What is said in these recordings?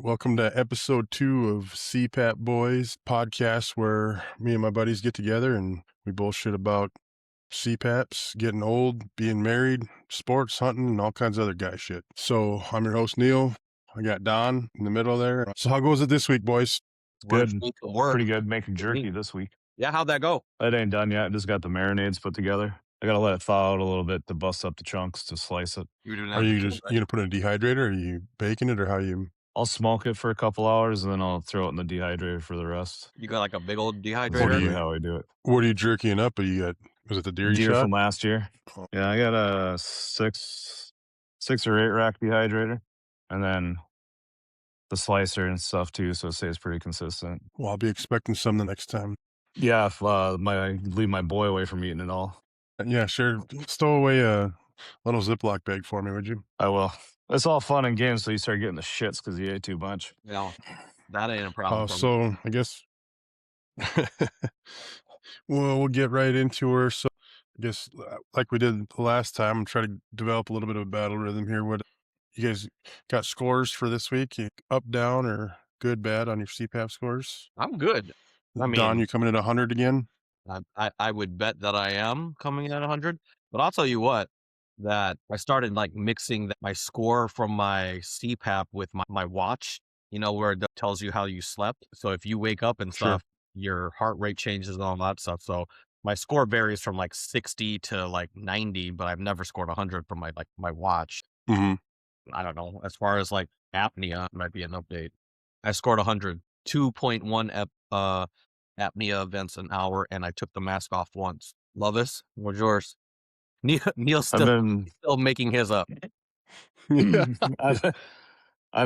Welcome to episode 2 of CPAP Boys podcast, where me and my buddies get together and we bullshit about CPAPs, getting old, being married, sports, hunting, and all kinds of other guy shit. So I'm your host, Neil. I got Don in the middle there. So how goes it this week, boys? Good. Pretty good. Making jerky this week. Yeah, how'd that go? It ain't done yet. Just got the marinades put together. I gotta let it thaw out a little bit to bust up the chunks to slice it. Are you gonna put it in a dehydrator? Or are you baking it, or how you? I'll smoke it for a couple hours and then I'll throw it in the dehydrator for the rest. You got like a big old That's dehydrator? usually how I do it. What are you jerkying up? Was it the deer you Deer shot? from last year. Oh. Yeah, I got a six or 8 rack dehydrator, and then the slicer and stuff too, so it stays pretty consistent. Well, I'll be expecting some the next time. Yeah, if leave my boy away from eating it all. Yeah, sure. Stow away a little Ziploc bag for me, would you? I will. It's all fun and games, so you start getting the shits because you ate too much. Yeah, that ain't a problem. So I guess we'll get right into her. So I guess like we did the last time, try to develop a little bit of a battle rhythm here. What you guys got scores for this week? Up, down, or good, bad on your CPAP scores? I'm good. I mean, Don, you coming at 100 again? I would bet that I am coming in at 100, but I'll tell you what, that I started like mixing my score from my CPAP with my watch, where it tells you how you slept. So if you wake up and stuff, your heart rate changes and all that stuff. So my score varies from like 60 to like 90, but I've never scored 100 from my watch. Mm-hmm. I don't know. As far as like apnea, might be an update. I scored 100, 2.1 apnea events an hour, and I took the mask off once. Lovis, what's yours? Neil's still making his up. I've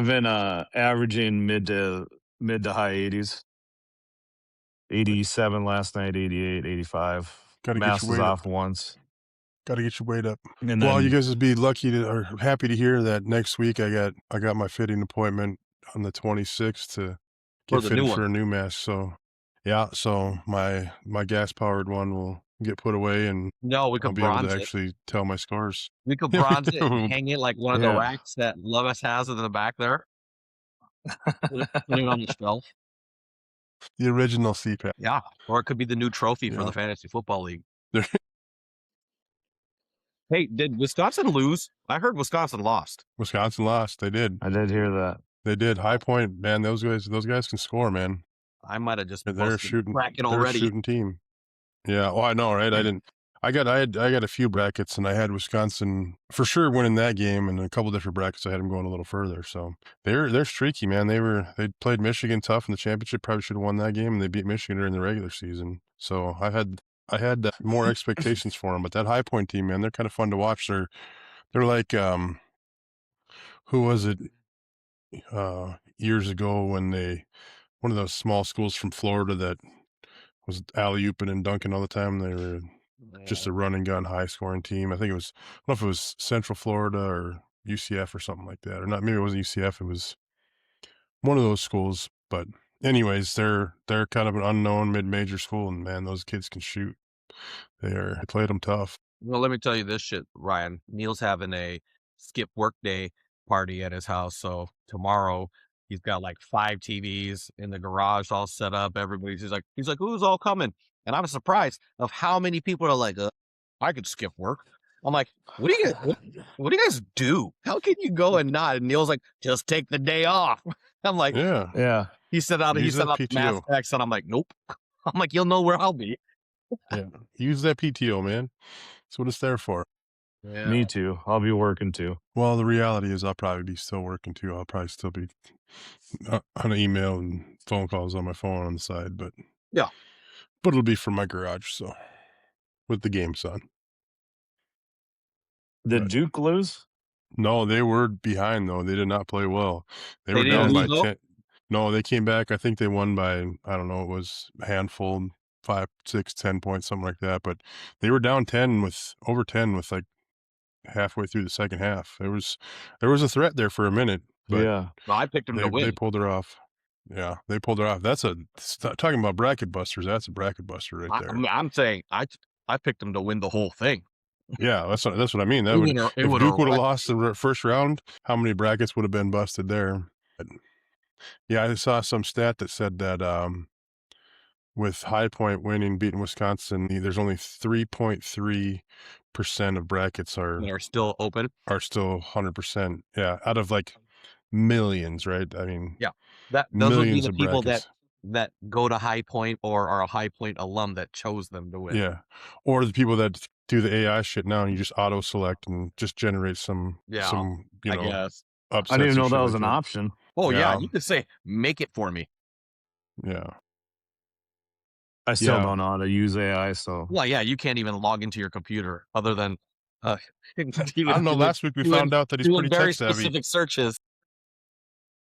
been averaging mid to high 80s. 87 last night, 88, 85. Mask was off once. Got to get your weight up. Well, you guys would be or happy to hear that next week I got my fitting appointment on the 26th to get fitted for a new mask. So yeah, so my gas powered one will get put away, and we could I'll be able to actually tell my scores. We could bronze it and hang it like one of the racks that Lovis has in the back there. Putting on the shelf. The original CPAP. Yeah, or it could be the new trophy for the Fantasy Football League. Hey, did Wisconsin lose? I heard Wisconsin lost. Wisconsin lost. They did. I did hear that. They did. High Point, man. Those guys can score, man. I might have just they're shooting bracket already. They're a shooting team. Yeah. Oh, I know, right? I got a few brackets, and I had Wisconsin for sure winning that game, and a couple different brackets I had them going a little further. So they're streaky, man. They played Michigan tough in the championship. Probably should have won that game, and they beat Michigan during the regular season. So I had more expectations for them. But that High Point team, man, they're kind of fun to watch. They're like who was it years ago when one of those small schools from Florida that was alley-ooping and dunking all the time. They were just a run and gun high scoring team. I think I don't know if it was Central Florida or UCF or something like that, or not. Maybe it wasn't UCF. It was one of those schools. But anyways, they're kind of an unknown mid-major school, and man, those kids can shoot. They played them tough. Well, let me tell you this shit, Ryan. Neil's having a skip workday party at his house. So tomorrow he's got like 5 TVs in the garage all set up. He's like, who's all coming? And I'm surprised of how many people are like, I could skip work. I'm like, what do you guys do? How can you go and not? And Neil's like, just take the day off. I'm like, yeah. He sent out mass text, and I'm like, nope. I'm like, you'll know where I'll be. Yeah, use that PTO, man. That's what it's there for. Yeah. Me too. I'll be working too. Well, the reality is I'll probably be still working too. I'll probably still be on email and phone calls on my phone on the side, but yeah. But it'll be from my garage, so with the games on. Did Duke lose? No, they were behind though. They did not play well. They were down by 10. No, they came back. I think they won by, I don't know, it was a handful, 5, 6, 10 points, something like that. But they were down over 10 with like halfway through the second half. There was a threat there for a minute. But yeah, I picked them to win. They pulled it off. Yeah, they pulled it off. Talking about bracket busters. That's a bracket buster right there. I'm saying I picked them to win the whole thing. Yeah, that's what I mean. If Duke would have lost the first round, how many brackets would have been busted there? But Yeah, I saw some stat that said that with High Point winning, beating Wisconsin, there's only 3.3% of brackets That are still open. are still 100%. Yeah, out of like millions, right? I mean, Yeah. Those would be millions the of people brackets. that go to High Point or are a High Point alum that chose them to win. Yeah, or the people that do the AI shit now, and you just auto select and just generate some Yeah, I guess. I didn't upsets even or know that shit was like an that. option. Oh, yeah, Yeah, you could say, "Make it for me." yeah, I still yeah. don't know how to use AI, so Well, yeah, you can't even log into your computer other than, uh, I don't know. Last week we found out that he's doing pretty tech very savvy. specific searches.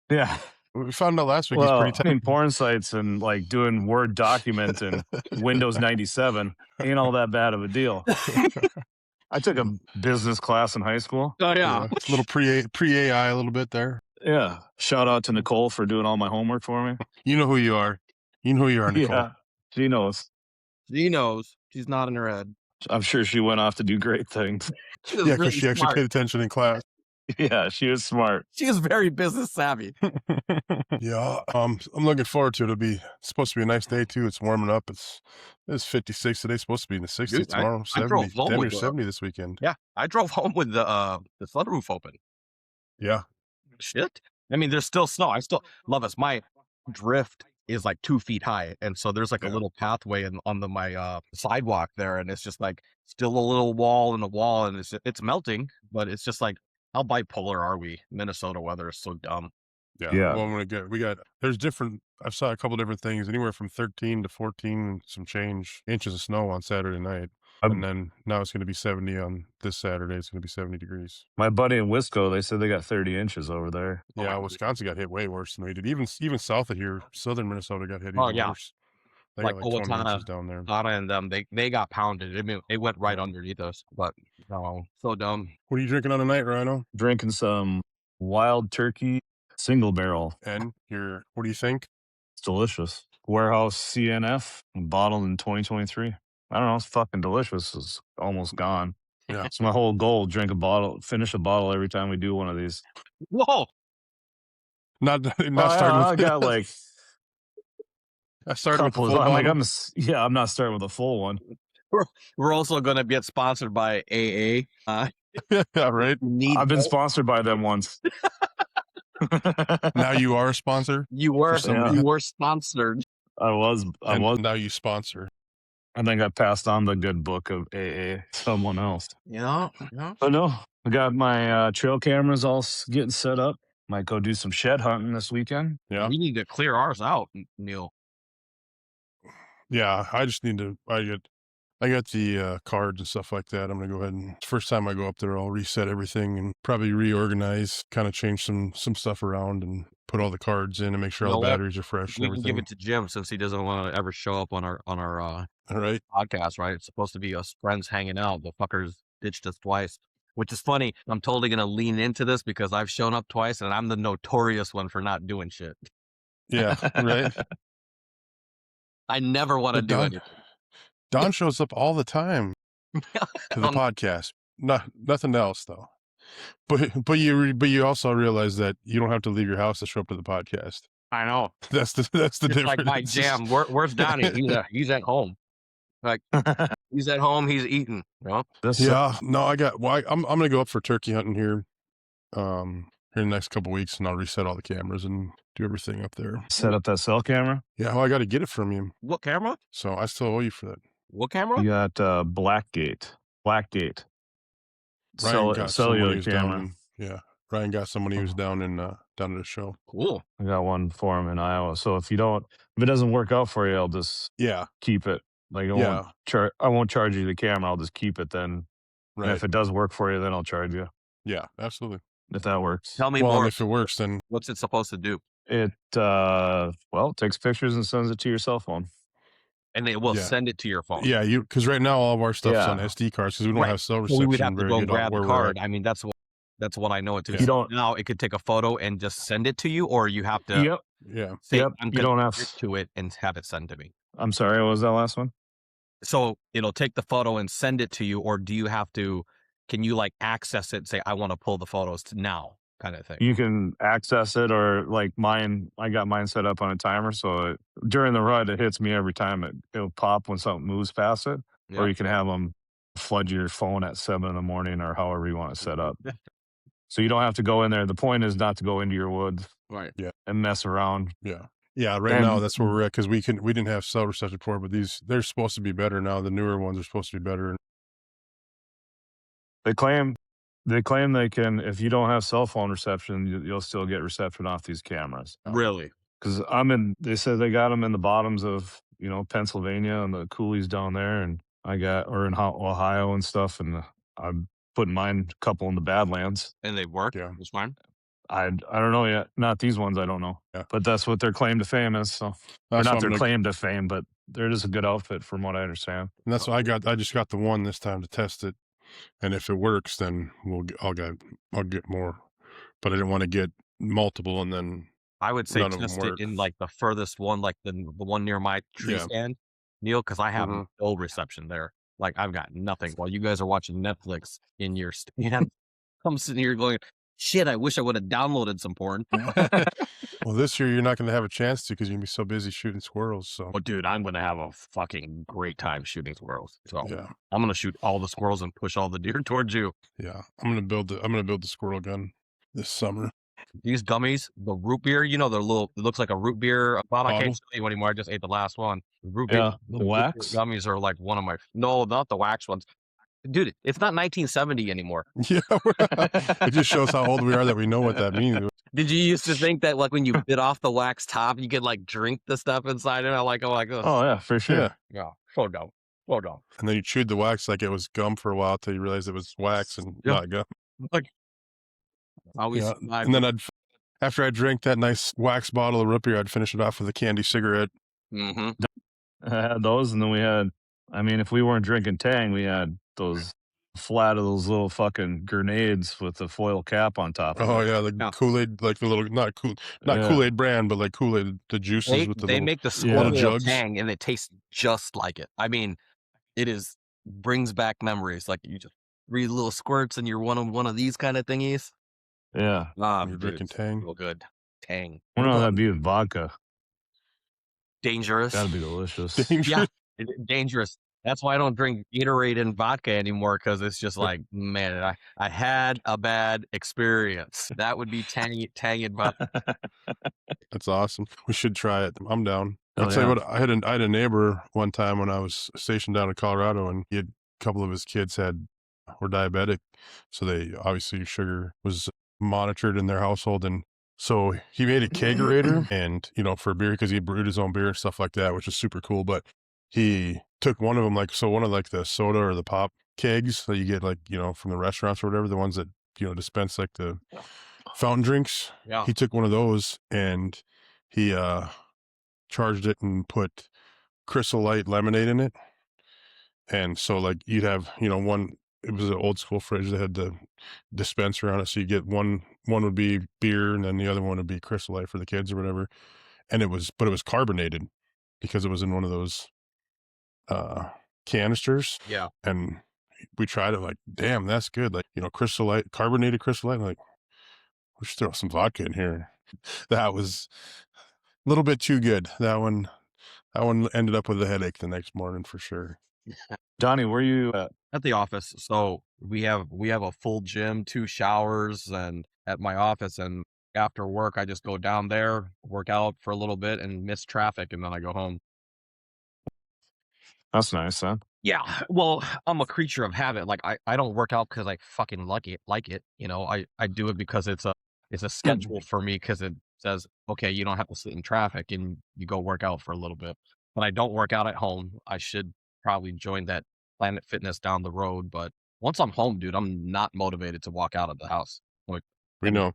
yeah. We found out last week he's pretty Well, tech. in porn sites and like doing Word document and Windows 97 ain't all that bad of a deal. I took a business class in high school. Oh, yeah. Yeah, it's a little pre AI a little bit there. Yeah. Shout out to Nicole for doing all my homework for me. You know who you are. You know who you are, Nicole. Yeah. She knows. She knows. She's nodding her head. I'm sure she went off to do great things. She was Yeah, because really she actually smart. paid attention in class. Yeah, she was smart. She is very business savvy. Yeah, I'm looking forward to it. It's supposed to be a nice day too. It's warming up. It's 56 today. Supposed to be in the 60s Dude, tomorrow. I drove 70, home damn near with 70 this weekend. yeah, I drove home with the sunroof open. Yeah, Shit. I mean, there's still snow. I still love us. My drift is like 2 feet high, and so there's like a Yeah. little pathway on my sidewalk there, and it's just like still a little wall in the wall, and it's melting, but it's just like how bipolar are we? Minnesota weather is so dumb. yeah. Yeah. Well, there's different. I saw a couple different things, anywhere from 13 to 14 and some change inches of snow on Saturday night. And then now it's going to be 70 on this Saturday. It's going to be 70 degrees. My buddy in Wisco, they said they got 30 inches over there. Yeah, Wisconsin got hit way worse than we did. Even south of here, southern Minnesota got hit Oh, even yeah. worse. They Like got like 20 Owatonna, inches down there. and they got pounded. I mean, it went right Yeah. underneath us, but no, so dumb. What are you drinking on tonight, Rhino? Drinking some wild turkey single barrel. And what do you think? It's delicious. Warehouse CNF, bottled in 2023. I don't know. It's fucking delicious. It's almost gone. Yeah. It's my whole goal. Finish a bottle every time we do one of these. Whoa! Not starting I with. got like I started with the couple. full I'm like, bottle. I'm not starting with a full one. We're also going to get sponsored by AA. Yeah, right. I've been sponsored by them once. Now you are a sponsor. You were somebody. you were sponsored. I was. Now you sponsor. I think I passed on the good book of AA to someone else. Yeah. But no, I got my trail cameras all getting set up. Might go do some shed hunting this weekend. Yeah. We need to clear ours out, Neil. Yeah, I just need to. I got the cards and stuff like that. I'm gonna go ahead and first time I go up there, I'll reset everything and probably reorganize, kind of change some stuff around and put all the cards in and make sure You all know the what? batteries are fresh We and can give everything. it to Jim since he doesn't want to ever show up on our All right. podcast, right? It's supposed to be us friends hanging out. The fuckers ditched us twice, which is funny. I'm totally gonna lean into this because I've shown up twice and I'm the notorious one for not doing shit. Yeah. Right. I never want to But do Don, anything. Don shows up all the time to the podcast. Nothing else though. But you also realize that you don't have to leave your house to show up to the podcast. I know. That's the It's difference. like my jam. Where's Donnie? He's at home. Like he's at home. He's eating. You know? Yeah. No, I'm gonna go up for turkey hunting here. Here in the next couple weeks, and I'll reset all the cameras and do everything up there. Set up that cell camera. Yeah, well, I got to get it from you, What camera? so I still owe you for that. What camera? You got Blackgate. Ryan got someone Cellular he was camera. down in, yeah. Ryan got someone he was down at the show. Cool. I got one for him in Iowa. So if it doesn't work out for you, I'll just keep it. Like I won't charge you the camera. I'll just keep it then. Right. And if it does work for you, then I'll charge you. Yeah, absolutely. If that works. Tell me Well, more. and if it works, then What's it supposed to do? It takes pictures and sends it to your cell phone. And it will send it to your phone. Yeah, because right now all of our stuff's on SD cards because we don't have cell reception. So we would have to very go good grab the where we're card. at. I mean, that's what I know it to. You don't- Now it could take a photo and just send it to you, or you have to Yeah. say Yep. I'm You don't gonna have- connect to it and have it sent to me. I'm sorry, what was that last one? So it'll take the photo and send it to you, or do you have to? Can you like access it and say I want to pull the photos now? kind of thing. You can access it, or like mine, I got mine set up on a timer. So during the rut, it hits me every time. It'll pop when something moves past it. Or Yeah. you can have them flood your phone at 7 in the morning or however you want to set up. So you don't have to go in there. The point is not to go into your woods Right. Yeah. and mess around. Yeah. Yeah, right now And that's where we're at because we didn't have cell reception before, but they're supposed to be better now. The newer ones are supposed to be better. they claim they can, if you don't have cell phone reception, you'll still get reception off these cameras. Really? Because they said they got them in the bottoms of, Pennsylvania and the coulees down there, and or in Ohio and stuff, and I'm putting mine a couple in the Badlands. And they work? Yeah. It's fine. I don't know yet. Not these ones, I don't know. Yeah. But that's what their claim to fame is. So, or That's not what their I'm gonna, claim to fame, but they're just a good outfit from what I understand. and that's what I got. I just got the one this time to test it, and if it works, then I'll get more. But I didn't want to get multiple, and then I would say none of them test it work. in like the furthest one, like the one near my tree Yeah. stand, Neil, because I have Mhm. no reception there. Like I've got nothing. While you guys are watching Netflix in your stand, I'm sitting here going, "Shit! I wish I would have downloaded some porn." Well, this year you're not going to have a chance to because you're gonna be so busy shooting squirrels. So Oh, dude, I'm gonna have a fucking great time shooting squirrels. So yeah, I'm gonna shoot all the squirrels and push all the deer towards you. yeah. I'm gonna build the squirrel gun this summer. These gummies, the root beer, the little, it looks like a root beer bottle. I can't Bottle? show you anymore. I just ate the last one. Yeah, the root beer wax. gummies are like one of my, no, not the wax ones. Dude, it's not 1970 anymore. Yeah, it just shows how old we are that we know what that means. Did you used to think that like when you bit off the wax top, you could like drink the stuff inside it? I'm like this. Oh yeah, for sure. Yeah, Yeah, so dumb. So dumb. and then you chewed the wax like it was gum for a while till you realized it was wax and Yeah. not gum. Like, always. Yeah, and then after I drank that nice wax bottle of root beer, I'd finish it off with a candy cigarette. Mm-hmm. I had those, and then we had. I mean, if we weren't drinking Tang, we had those flat of those little fucking grenades with the foil cap on top of Oh it. yeah, the Yeah. Kool-Aid, like the little not Yeah. Kool-Aid brand, but like Kool-Aid, the juices with the They little make the Yeah. Scorpio jugs. Tang, and it tastes just like it. I mean, it brings back memories. Like you just read little squirts, and you're one of these kind of thingies. Yeah. Ah, You're dude, drinking it's Tang. real good. Tang. I don't know, that'd be with vodka. Dangerous. That'd be delicious. Dangerous. Yeah, dangerous. That's why I don't drink Gatorade and vodka anymore, because it's just like, man, I had a bad experience. That would be Tang and vodka. That's awesome. We should try it. I'm down. Hell I'll tell you yeah. what, I had a neighbor one time when I was stationed down in Colorado, and a couple of his kids were diabetic, so they obviously sugar was monitored in their household, and so he made a kegerator and for beer because he brewed his own beer and stuff like that, which is super cool. But he took one of them, one of like the soda or the pop kegs that you get like from the restaurants or whatever, the ones that dispense like the fountain drinks. Yeah. He took one of those and he charged it and put Crystal Light lemonade in it. And so like you'd have, one, it was an old school fridge that had the dispenser on it. So you get one would be beer and then the other one would be Crystal Light for the kids or whatever. And it was carbonated because it was in one of those canisters. Yeah. And we tried it like, damn, that's good. Like, Crystal Light, carbonated Crystal Light. Like, we should throw some vodka in here. That was a little bit too good. That one ended up with a headache the next morning for sure. Donnie, where you At the office. So we have a full gym, 2 showers, and at my office. And after work, I just go down there, work out for a little bit, and miss traffic, and then I go home. That's nice, huh? Yeah, well, I'm a creature of habit. Like I don't work out because I fucking like it. I do it because it's a schedule for me, because it says, okay, you don't have to sit in traffic, and you go work out for a little bit. But I don't work out at home. I should probably join that Planet Fitness down the road. But once I'm home, dude, I'm not motivated to walk out of the house. Like, We know.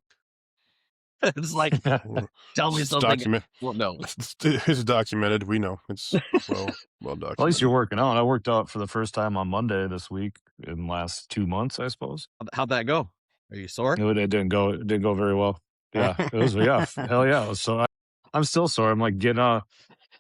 it's like, tell me It's something. Well, no. It's documented. We know. It's well documented. At least you're working out. I worked out for the first time on Monday this week in the last 2 months, I suppose. How'd that go? Are you sore? No, it didn't go. It didn't go very well. Yeah, it was. Yeah, hell yeah. So I'm still sore. I'm like getting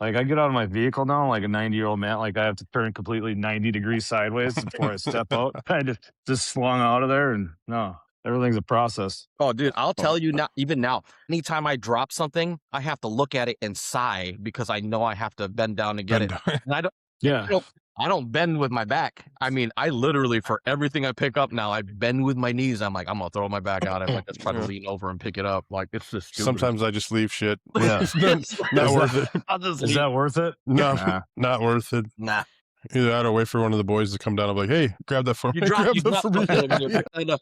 like I get out of my vehicle now, like a 90-year-old man. Like I have to turn completely 90 degrees sideways before I step out. I just slung out of there, and no, Everything's a process. Oh, dude, I'll tell you now, even now, anytime I drop something, I have to look at it and sigh because I know I have to bend down to get it. And I Yeah. don't, I don't bend with my back. I mean, I literally, for everything I pick up now, I bend with my knees. I'm like, I'm gonna throw my back out if I just try to lean over and pick it up. Like, it's just stupid. Sometimes I just leave shit. Yeah. It's not worth it. I'll just Is leave. that worth it? No, Nah. not worth it. Nah. Either that or wait for one of the boys to come down. I'm like, hey, grab that for me. Grab that for me. I know.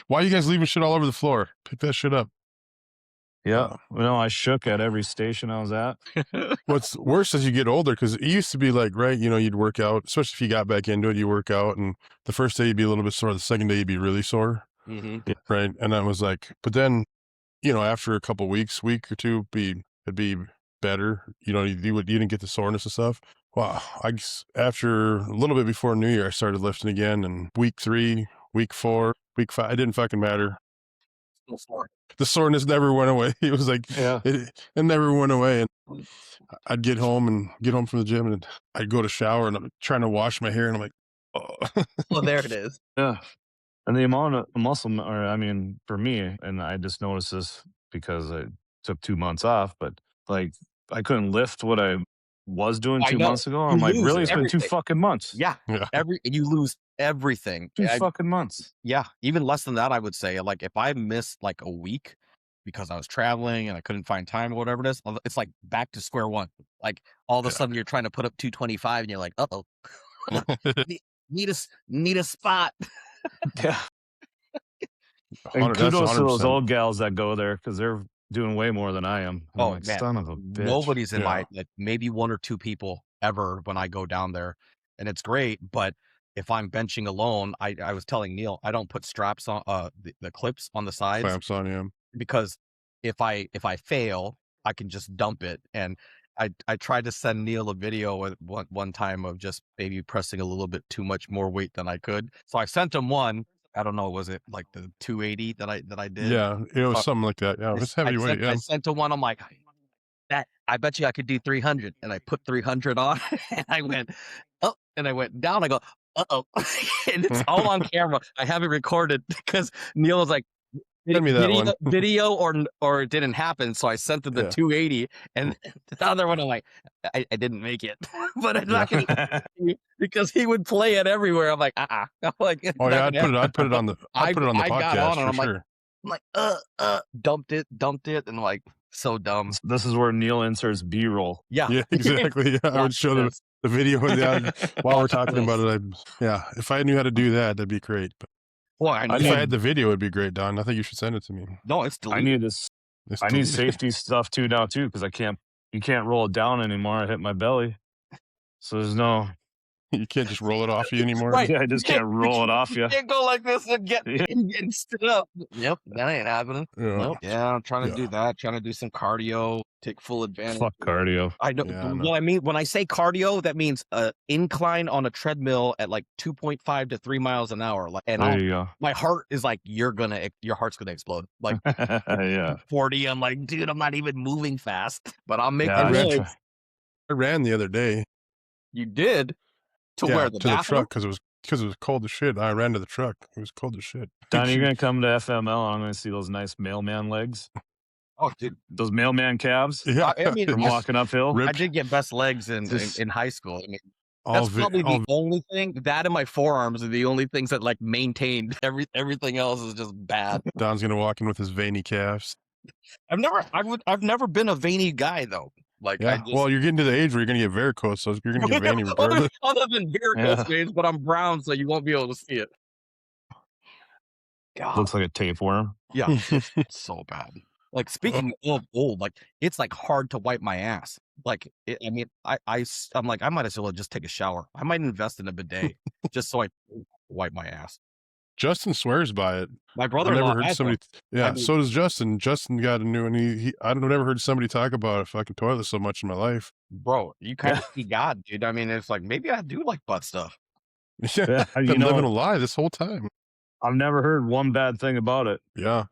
Why are you guys leaving shit all over the floor? Pick that shit up. Yeah. Well, I shook at every station I was at. What's worse as you get older, because it used to be like, right, you know, you'd work out, especially if you got back into it, you work out, and the first day you'd be a little bit sore, the second day you'd be really sore, right? And I was like, but then, you know, after a couple weeks, week or two, it'd be better. You know, you didn't get the soreness and stuff. Wow, after a little bit before New Year, I started lifting again, and week 3, week 4, week 5, it didn't fucking matter. The soreness never went away. It was like, it never went away. And I'd get home from the gym, and I'd go to shower, and I'm trying to wash my hair, and I'm like, oh. Well, there it is. Yeah. And the amount of muscle, or I mean, for me, and I just noticed this because I took 2 months off, but like I couldn't lift what I was doing 2 months ago. I'm like, really? It's been 2 fucking months. Yeah. You lose everything. 2 fucking months. Yeah. Even less than that, I would say. Like, if I missed like a week because I was traveling and I couldn't find time or whatever it is, it's like back to square one. Like, all of a sudden you're trying to put up 225 and you're like, uh-oh. need a spot. Yeah. And kudos to those old gals that go there, because they're doing way more than I am. Oh, like, man. Son of a bitch. Nobody's in my, like, maybe 1 or 2 people ever when I go down there, and it's great. But if I'm benching alone, I was telling Neil, I don't put straps on the clips on the sides, Clamps on him, because if I fail, I can just dump it. And I tried to send Neil a video one time of just maybe pressing a little bit too much more weight than I could. So I sent him one. I don't know, was it like the 280 that I did? Yeah, it was something like that. Yeah, it's heavyweight. I sent him one. I'm like, that I bet you I could do 300, and I put 300 on, and I went up, and I went down. I go, uh-oh, and it's all on camera. I have it recorded because Neil was like, send me that one. video or it didn't happen. So I sent him the 280, and the other one I'm like, I didn't make it, but I'm not gonna because he would play it everywhere. I'm like, I'm like, oh yeah, I'd put it on the podcast for sure. I'm like, dumped it, and like, so dumb. This is where Neil inserts B-roll. Yeah, exactly. Yeah, I would show the video while we're talking about it. If I knew how to do that, that'd be great. But well, if I had the video, it'd be great, Don. I think you should send it to me. No, it's deleted. I need this. I need safety stuff too now too, because you can't roll it down animore. I hit my belly, so there's no. You can't just roll it off you anymore. Right. Yeah, I just can't roll it off you. You can't go like this and get stood up. Yep, that ain't happening. Yeah, nope. Yeah, I'm trying to do that. Trying to do some cardio, take full advantage. Fuck cardio. I know. Well, I mean, when I say cardio, that means incline on a treadmill at like 2.5 to 3 miles an hour. Like, and there you go. My heart is like, your heart's gonna explode. Like, yeah. 40. I'm like, dude, I'm not even moving fast, but I'm making I ran the other day. You did. To where the truck, because it was cold as shit. I ran to the truck. It was cold as shit. Don, you're gonna come to FML. I'm gonna see those nice mailman legs. Oh, dude, those mailman calves. Yeah, I mean, from walking uphill. I did get best legs in high school. I mean, that's probably the only thing. That and my forearms are the only things that like maintained. Everything else is just bad. Don's gonna walk in with his veiny calves. I've never been a veiny guy though. Like, well, you're getting to the age where you're gonna get varicose, so you're gonna get veiny regardless. Other than varicose veins, but I'm brown, so you won't be able to see it. God. Looks like a tapeworm. Yeah, it's so bad. Like, speaking of old, like, it's like hard to wipe my ass. Like, I mean, I'm like, I might as well just take a shower. I might invest in a bidet just so I wipe my ass. Justin swears by it. My brother-in-law. I never heard somebody. Yeah, so does Justin. Justin got a new, and I've never heard somebody talk about a fucking toilet so much in my life. Bro, you kind of see God, dude. I mean, it's like, maybe I do like butt stuff. Yeah, I've been living a lie this whole time. I've never heard one bad thing about it. Yeah.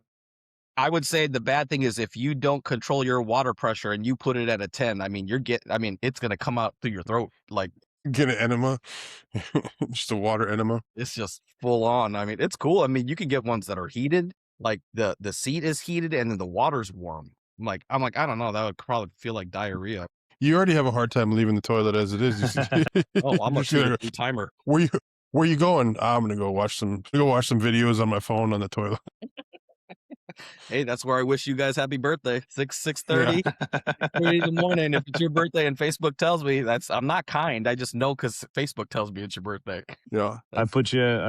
I would say the bad thing is if you don't control your water pressure and you put it at a 10, I mean, it's going to come out through your throat. Like, Get an enema, just a water enema. It's just full on. I mean, it's cool. I mean, you can get ones that are heated, like the seat is heated and then the water's warm. I'm like, I don't know, that would probably feel like diarrhea. You already have a hard time leaving the toilet as it is. Oh, I'm You're gonna just shoot a gonna free timer. where you where you going? "Ah, I'm gonna go watch some videos on my phone on the toilet." Hey, that's where I wish you guys happy birthday. 6:30 Yeah, 30 in the morning. If it's your birthday and Facebook tells me I'm not kind. I just know because Facebook tells me it's your birthday. yeah. I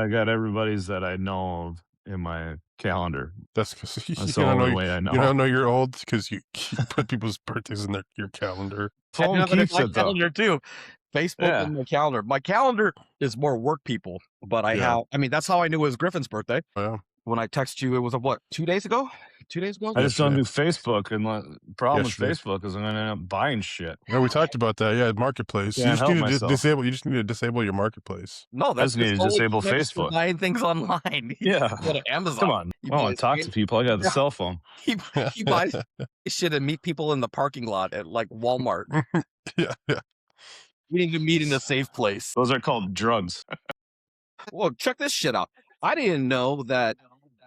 got everybody's that I know of in my calendar. That's because That's the only way I you know. don't know you're old because you put people's birthdays in your calendar. I Phone have it in keeps my it though. calendar too. Facebook Yeah. and my calendar. My calendar is more work people, but Yeah. I mean, that's how I knew it was Griffin's birthday. Oh, yeah. When I text you, it was what, 2 days ago? 2 days ago? I just don't Yesterday. do Facebook, and the problem with Yesterday. Facebook is I'm gonna end up buying shit. Yeah, we talked about that. Yeah, marketplace. You Can't just help need to myself. disable. You just need to disable your marketplace. No, I just need to disable Facebook. buying things online. Yeah. Go to Amazon. Come on. You I want buy to talk to people. I got the Yeah. cell phone. he buys shit and meet people in the parking lot at like Walmart. Yeah, yeah. We need to meet in a safe place. Those are called drugs. Well, check this shit out. I didn't know that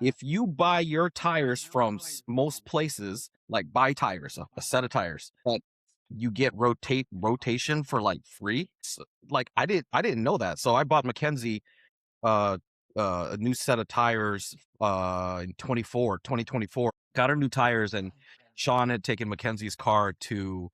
if you buy your tires from most places, like buy tires, a set of tires, that you get rotation for like free. Like I didn't know that. So I bought Mackenzie uh a new set of tires in 2024. Got her new tires, and Sean had taken Mackenzie's car to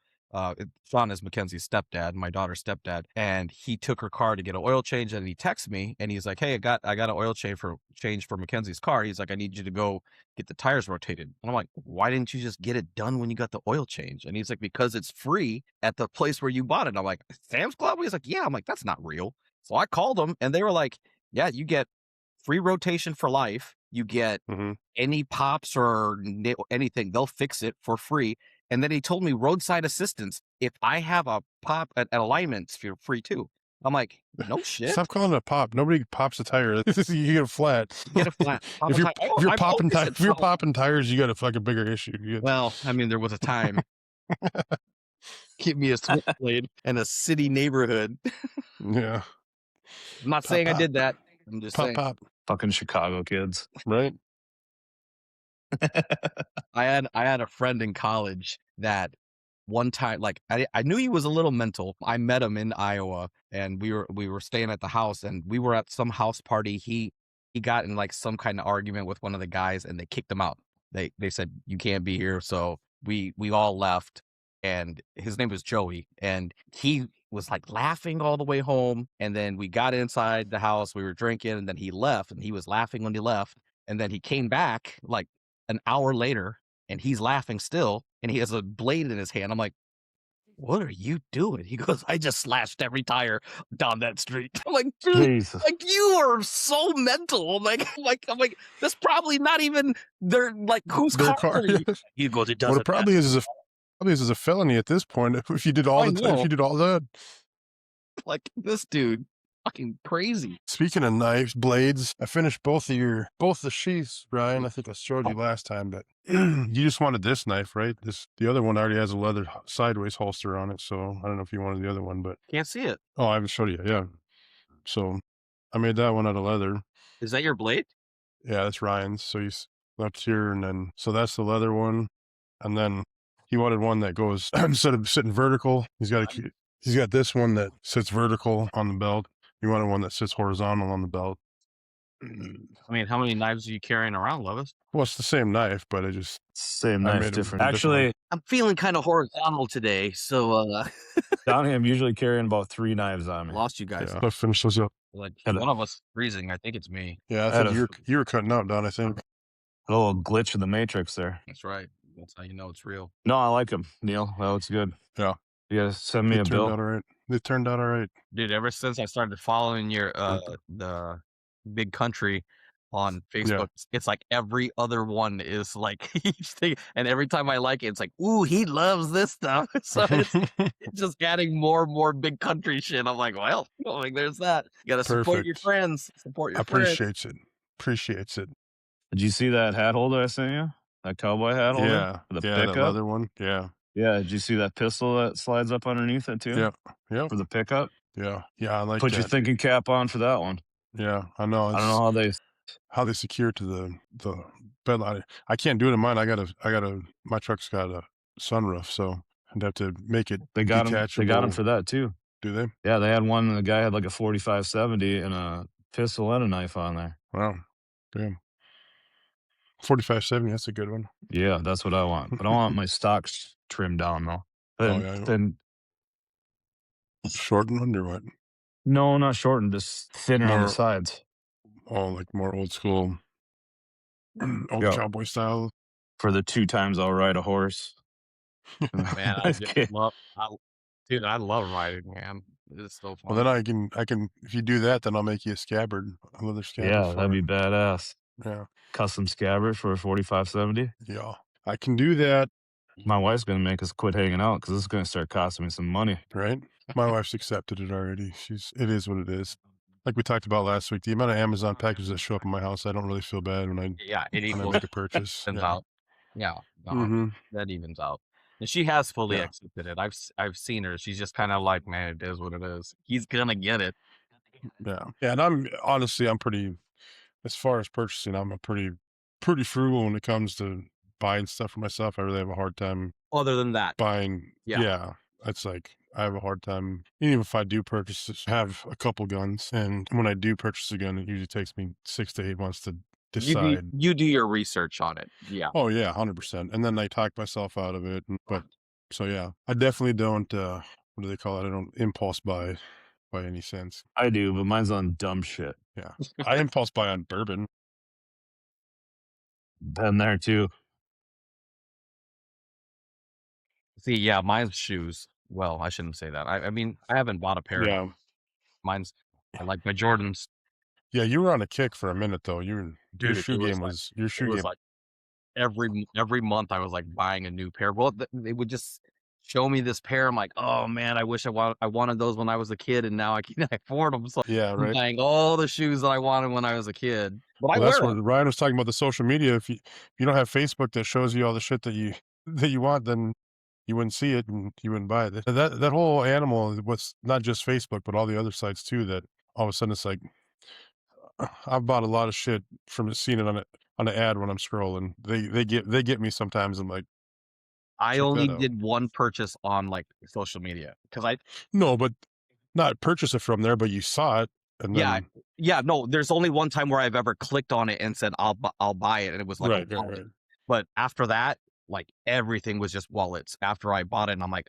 Sean is Mackenzie's stepdad, my daughter's stepdad, and he took her car to get an oil change, and he texts me and he's like, "Hey, I got an oil change for Mackenzie's car." He's like, "I need you to go get the tires rotated." And I'm like, "Why didn't you just get it done when you got the oil change?" And he's like, "Because it's free at the place where you bought it." I'm like, "Sam's Club?" He's like, "Yeah." I'm like, "That's not real." So I called them and they were like, "Yeah, you get free rotation for life. You get Mhm. any pops or anything, they'll fix it for free." And then he told me roadside assistance. If I have a pop at alignments for free too. I'm like, no shit. Stop calling it a pop. Nobody pops a tire. You get a flat. Get a flat. Pop if a you're tire. if you're I've popping always said if you're pop. popping tires, you got a fucking bigger issue. Well, I mean, there was a time. Give me a switchblade in a city neighborhood. Yeah. I'm not Pop, saying I pop. did that. I'm just Pop saying. pop. Fucking Chicago kids. Right. I had a friend in college that one time, like I knew he was a little mental. I met him in Iowa, and we were staying at the house, and we were at some house party. He got in like some kind of argument with one of the guys, and they kicked him out. They said you can't be here, so we all left. And his name was Joey, and he was like laughing all the way home. And then we got inside the house, we were drinking, and then he left, and he was laughing when he left. And then he came back like an hour later, and he's laughing still, and he has a blade in his hand. I'm like, "What are you doing?" He goes, "I just slashed every tire down that street." I'm like, "Dude, Jesus. like you are so mental." I'm like, that's probably not even their like whose Their car car. are you? He goes, "It What doesn't it probably matter." is a felony at this point. If you did all I if you did all that. Like this dude, fucking crazy. Speaking of knives, blades, I finished both the sheaths, Brian. I think I showed you last time, but you just wanted this knife, right? The other one already has a leather sideways holster on it, so I don't know if you wanted the other one, but Can't see it. oh, I haven't showed you. Yeah, so I made that one out of leather. Is that your blade? Yeah, that's Ryan's. So he's left here, and then so that's the leather one, and then he wanted one that goes instead of sitting vertical. He's got this one that sits vertical on the belt. He wanted one that sits horizontal on the belt. I mean, how many knives are you carrying around, Lovis? Well, it's the same knife, but I just Same I knife, made 'em different. different. Actually, I'm feeling kind of horizontal today, so Donnie, I'm usually carrying about 3 knives on me. lost you guys. yeah. I finished those up. Like Had a- one of us freezing. I think it's me. Yeah, I Had think a- you were cutting out, Don. I think. A little glitch in the matrix there. That's right. That's how you know it's real. No, I like them, Neil. That looks good. Yeah. You guys send me They a turned bill. out all right. They turned out all right. Dude, ever since I started following your the big country on Facebook, it's like every other one is like each thing, and every time I like it, it's like, ooh, he loves this stuff. So it's just adding more and more big country shit. I'm like, well, like there's that. You gotta support your Perfect. friends. Support your friends. Appreciates it. Appreciates it. Did you see that hat holder I sent you? That cowboy hat holder? Yeah. For the Yeah, that pickup? leather one. Yeah. Yeah, did you see that pistol that slides up underneath it too? Yeah. Yeah. For the pickup? Yeah. Yeah, I like Put your that. thinking cap on for that one. Yeah, I know, I don't know it's how they how they secure to the bed line. I can't do it in mine, I got a my truck's got a sunroof, so I'd have to make it they got 'em detachable. for that too. Do they? Yeah, they had one, and the guy had like a 45-70 and a pistol and a knife on there. Wow. Damn. 4570, that's a good one. Yeah, that's what I want, but I want my stocks trimmed down though. Oh, Then yeah, then shortened one or what? no, not shortened, just thinner on the More sides. like more old school, old Yeah, cowboy style? for the 2 times I'll ride a horse. Man, I just Okay. love I dude, I love riding, man. It's so Well, then fun. I can if you do that, then I'll make you a scabbard, a leather scabbard Yeah, that'd for be it. badass. Yeah. Custom scabbard for a 45-70. Yeah. I can do that, My wife's gonna make us quit hanging out because this is gonna start costing me some money. right? My wife's accepted it already. It is what it is. Like we talked about last week, the amount of Amazon packages that show up in my house, I don't really feel bad Yeah, it when I equals make a purchase. evens Yeah. out. Yeah, no, Mhm. that evens out. And she has fully Yeah. accepted it. I've seen her. She's just kinda like, "Man, it is what it is. He's gonna get it." Yeah. Yeah, and I'm honestly, I'm pretty as far as purchasing, I'm a pretty frugal when it comes to buying stuff for myself. I really have a hard time Other than that, buying. yeah. Yeah, it's like I have a hard time even if I do purchase have a couple guns, and when I do purchase a gun, it usually takes me 6 to 8 months to decide. You do your research on it. Yeah. Oh, yeah, 100%, and then I talk myself out of it, but so, yeah, I definitely don't, what do they call it? I don't impulse buy by any sense. I do, but mine's on dumb shit. Yeah. I impulse buy on bourbon. Been there too. See, yeah, mine's shoes. Well, I shouldn't say that. I mean, I haven't bought a pair. Yeah. Mine's I like my Jordans. Yeah, you were on a kick for a minute, though. Dude, Your it shoe was game. like every month I was, like, buying a new pair. Well, they would just show me this pair. I'm like, "Oh, man, I wish I wanted those when I was a kid, and now I can't afford them." So Yeah, I'm right. buying all the shoes that I wanted when I was a kid, but I Well, that's wear what them. Ryan was talking about, the social media. If you don't have Facebook that shows you all the shit that you that you want, then you wouldn't see it and you wouldn't buy it. That whole animal was not just Facebook, but all the other sites too, that all of a sudden it's like, I've bought a lot of shit from seeing it on an ad when I'm scrolling. They get me sometimes. I'm like, I check only that out. did one purchase on, like, social media because I No, but not purchase it from there, but you saw it and yeah, then yeah, no, there's only one time where I've ever clicked on it and said, I'll buy it," and it was like a right, right, wallet. right. But after that, like, everything was just wallets after I bought it, and I'm like,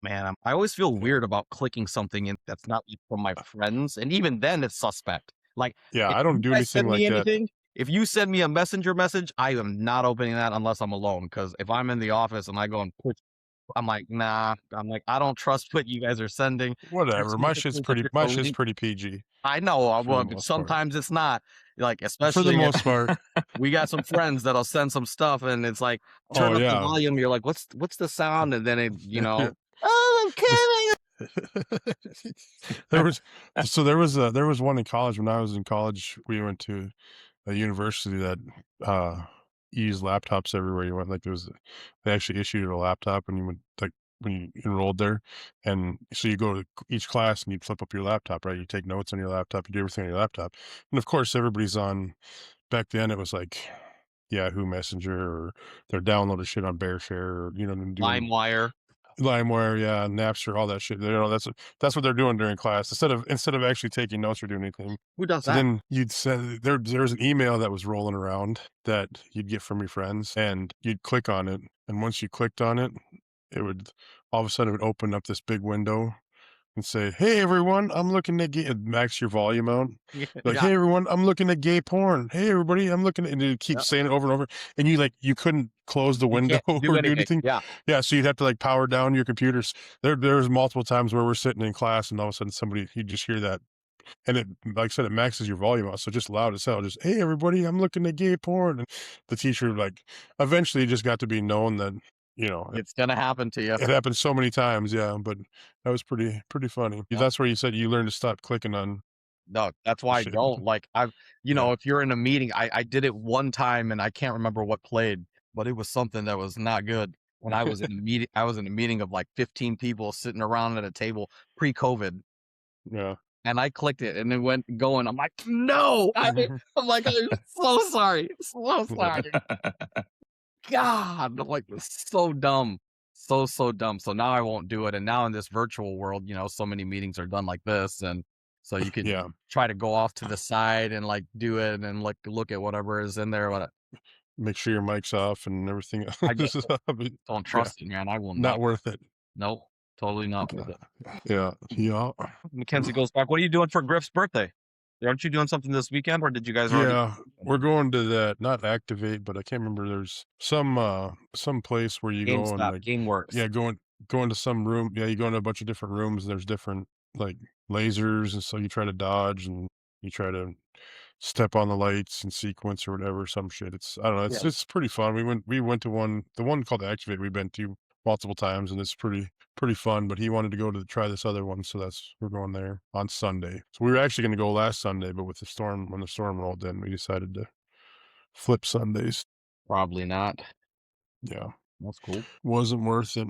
man, I always feel Yeah. weird about clicking something in that's not from my friends, and even then, it's suspect. Like, Yeah, if I you don't do guys anything send like me that. anything if you send me a messenger message, I am not opening that unless I'm alone. Because if I'm in the office and I go and push I'm like, "Nah." I'm like, "I don't trust what you guys are sending." Text Whatever. messages if you're My a shit's link pretty PG I know, for the well, but most part. sometimes it's not. Like, For the especially if most part. we got some friends that'll send some stuff and it's like, Oh turn up the yeah. volume, you're like, "What's the sound?" And then "Oh, I'm kidding." There was there was one in college when I was in college. We went to a university that used laptops everywhere you went. Like they actually issued you a laptop when you went like when you enrolled there, and so you go to each class and you flip up your laptop, right? You take notes on your laptop, you do everything on your laptop, and of course everybody's on. Back then, it was like Yahoo Messenger, or they're downloading shit on BearShare, or they're doing LimeWire. LimeWire, yeah, Napster, all that shit. That's what they're doing during class instead of actually taking notes or doing anything. Who does So that? then you'd send there was an email that was rolling around that you'd get from your friends, and you'd click on it, and once you clicked on it, it would all of a sudden it would open up this big window and say, "Hey everyone, I'm looking at max your volume out." Like, Yeah, "Hey everyone, I'm looking at gay porn. Hey everybody, I'm looking at," and you keep yeah. saying it over and over, and you couldn't close the You window can't do or do anything. anything. Yeah. Yeah, so you'd have to like power down your computers. There was multiple times where we're sitting in class and all of a sudden you just hear that, and it, like I said, it maxes your volume out, so just loud as hell. Just, "Hey everybody, I'm looking at gay porn," and the teacher like eventually just got to be known that it, It's gonna happen to you. it happened so many times. Yeah, but that was pretty funny. Yep. That's where you said you learned to stop clicking on No, that's the why I shit. don't, like, Yeah. if you're in a meeting I did it one time and I can't remember what played, but it was something that was not good. When I was in a meeting of, like, 15 people sitting around at a table pre-COVID. Yeah. and I clicked it, and it went going. I'm like, no, I'm like, I'm so sorry, so sorry. God, I'm like, so dumb, so dumb. So now I won't do it. And now in this virtual world, so many meetings are done like this, and so you could Yeah. try to go off to the side and like do it and look at whatever is in there. But Make sure your mic's off and everything. I just don't Yeah. trust it, man. I will Not not. worth it. No, totally not worth it. Yeah. Yeah. Mackenzie goes back. What are you doing for Griff's birthday? Aren't you doing something this weekend, or did you guys already? Yeah, we're going to that, not Activate, but I can't remember. There's some place where you go and GameStop, like, GameWorks. yeah, going to some room. Yeah, you go into a bunch of different rooms. There's different like lasers, and so you try to dodge and you try to step on the lights in sequence or whatever, some shit. It's I don't know. Yeah, It's pretty fun. We went to the one called Activate. We've been to multiple times, and it's pretty fun. But he wanted to go to try this other one, so we're going there on Sunday. So we were actually going to go last Sunday, but with the storm when the storm rolled in, we decided to flip Sundays. probably not. Yeah, That's cool. wasn't worth it.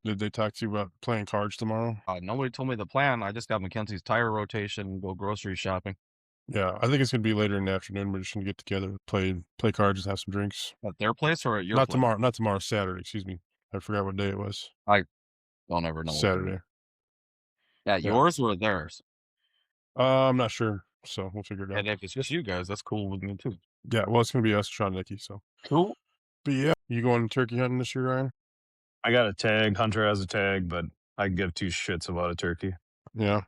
Did they talk to you about playing cards tomorrow? Nobody told me the plan. I just got Mackenzie's tire rotation and go grocery shopping. Yeah, I think it's gonna be later in the afternoon. We're just gonna get together, play cards, and have some drinks. At their place or at your Not place? tomorrow. Not tomorrow. Saturday. Excuse me. I forgot what day it was. I don't ever know what day it is. Saturday. At Yeah. yours or theirs? I'm not sure. So we'll figure it out. And if it's just you guys, that's cool with me too. Yeah. Well, it's gonna be us, Sean, Nicky. So, Cool. but yeah, you going turkey hunting this year, Ryan? I got a tag. Hunter has a tag, but I give two shits about a turkey. Yeah.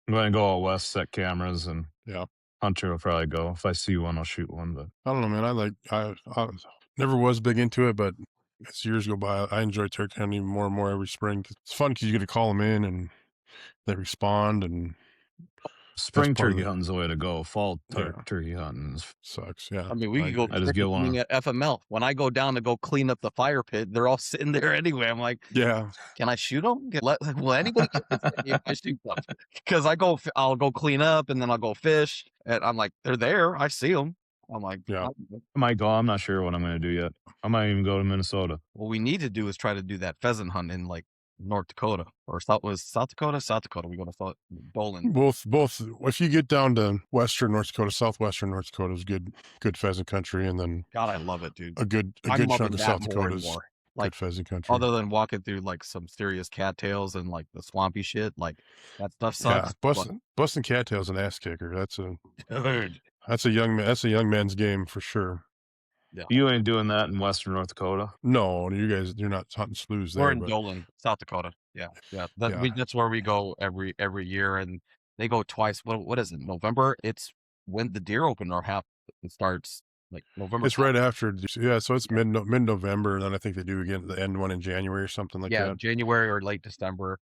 I'm going to go out west, set cameras, and Yeah. Hunter will probably go. If I see one, I'll shoot one. But I don't know, man. I never was big into it, but as years go by, I enjoy turkey hunting even more and more every spring. It's fun because you get to call them in and they respond, and that's spring part of turkey the hunting's the way to go. Fall yeah turkey hunting is sucks. Yeah, I mean, we I could go agree. I just turkey get one. hunting at FML. When I go down to go clean up the fire pit, they're all sitting there anyway. I'm like, Yeah, can I shoot them? Will anybody get this at me if I shoot them? Because I'll go clean up and then I'll go fish. And I'm like, they're there. I see them. I'm like, yeah. I might go. I'm not sure what I'm going to do yet. I might even go to Minnesota. what we need to do is try to do that pheasant hunt in like North Dakota or South Dakota. South Dakota. We go to Dolan. Both. If you get down to western North Dakota, southwestern North Dakota is good pheasant country, and then God, I love it, dude. a good I'm chunk loving of that South more Dakota and is more. Like good pheasant country. other than walking through like some serious cattails and like the swampy shit, like that stuff Yeah, sucks. But busting cattails an ass kicker. dude, That's a young man's game for sure. yeah, You ain't doing that in Western North Dakota. No, you're not hunting sloughs we're there, in but Dolan, South Dakota. Yeah, yeah. yeah, That's where we go every year, and they go twice. What is it? November? It's when the deer opener it starts like November. it's right after. Yeah, so it's Yeah. mid November, and then I think they do again the end one in January or something like Yeah, that. January or late December.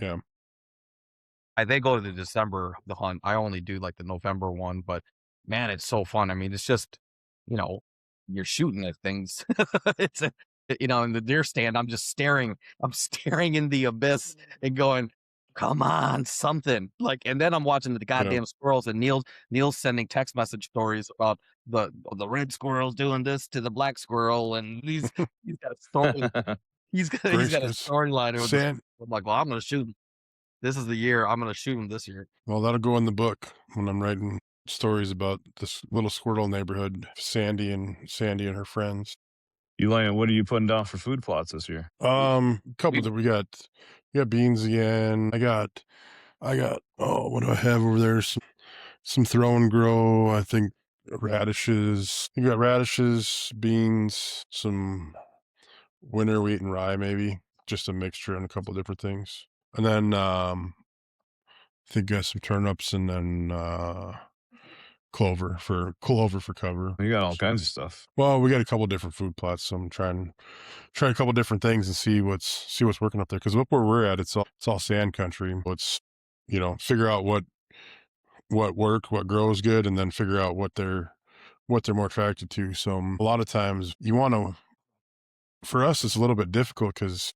Yeah, They go to the December the hunt. I only do like the November one, but man, it's so fun. I mean, it's just you know you're shooting at things. It's in the deer stand. I'm just staring. I'm staring in the abyss and going, "Come on, something!" Like, and then I'm watching the yeah. goddamn squirrels, and Neil's sending text message stories about the red squirrels doing this to the black squirrel, and he's got a story. He's Grace, got a storyline. With this. sand. I'm like, well, I'm gonna shoot him. This is the year I'm gonna shoot him this year. Well, that'll go in the book when I'm writing stories about this little squirrel neighborhood, Sandy and her friends. Elaine, what are you putting down for food plots this year? Couple We that we got beans again. I got oh, what do I have over there? Some throw and grow. I think radishes. You got radishes, beans, some winter wheat and rye, maybe just a mixture and a couple different things. And then I think got some turnips and then clover for cover. You got all So, kinds of stuff. well, we got a couple different food plots, so I'm try a couple different things and see what's working up there. Because up where we're at, it's all sand country. Let's figure out what what grows good, and then figure out what they're more attracted to. So a lot of times you want to. For us, it's a little bit difficult because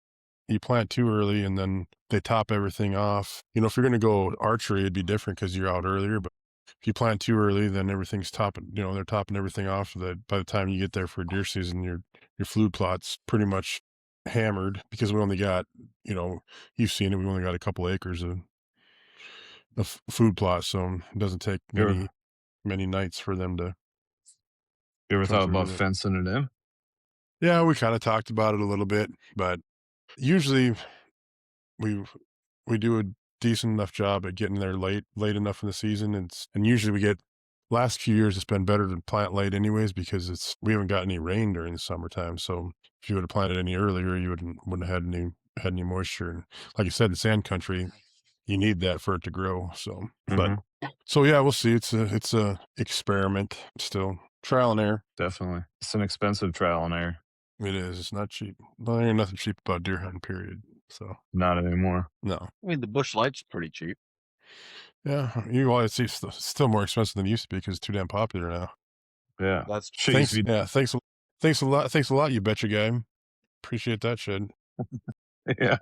you plant too early and then they top everything off. If you're going to go archery, it'd be different because you're out earlier. But if you plant too early, then everything's topping. They're topping everything off. So that by the time you get there for deer season, your food plot's pretty much hammered because we only got, you've seen it. We only got a couple acres food plot, so it doesn't take You many nights for them to ever come thought through about with it. fencing it in? Yeah, we kind of talked about it a little bit, but usually we we do a decent enough job at getting there late enough in the season, and usually we get last few years it's been better to plant late anyways because we haven't got any rain during the summertime. So if you would have planted any earlier, you wouldn't have had any moisture. And like I said, the sand country, you need that for it to grow. So, but Mhm. so yeah, we'll see. It's a experiment still, trial and error. Definitely. It's an expensive trial and error. It is. It's not cheap. Well, there ain't nothing cheap about deer hunting. Period. So Not anymore. no. I mean, the Bush Light's pretty cheap. Yeah, you always see still more expensive than it used to be because it's too damn popular now. Yeah. That's Shit used to be Thanks a lot, you betcha guy. Appreciate that shit. yeah.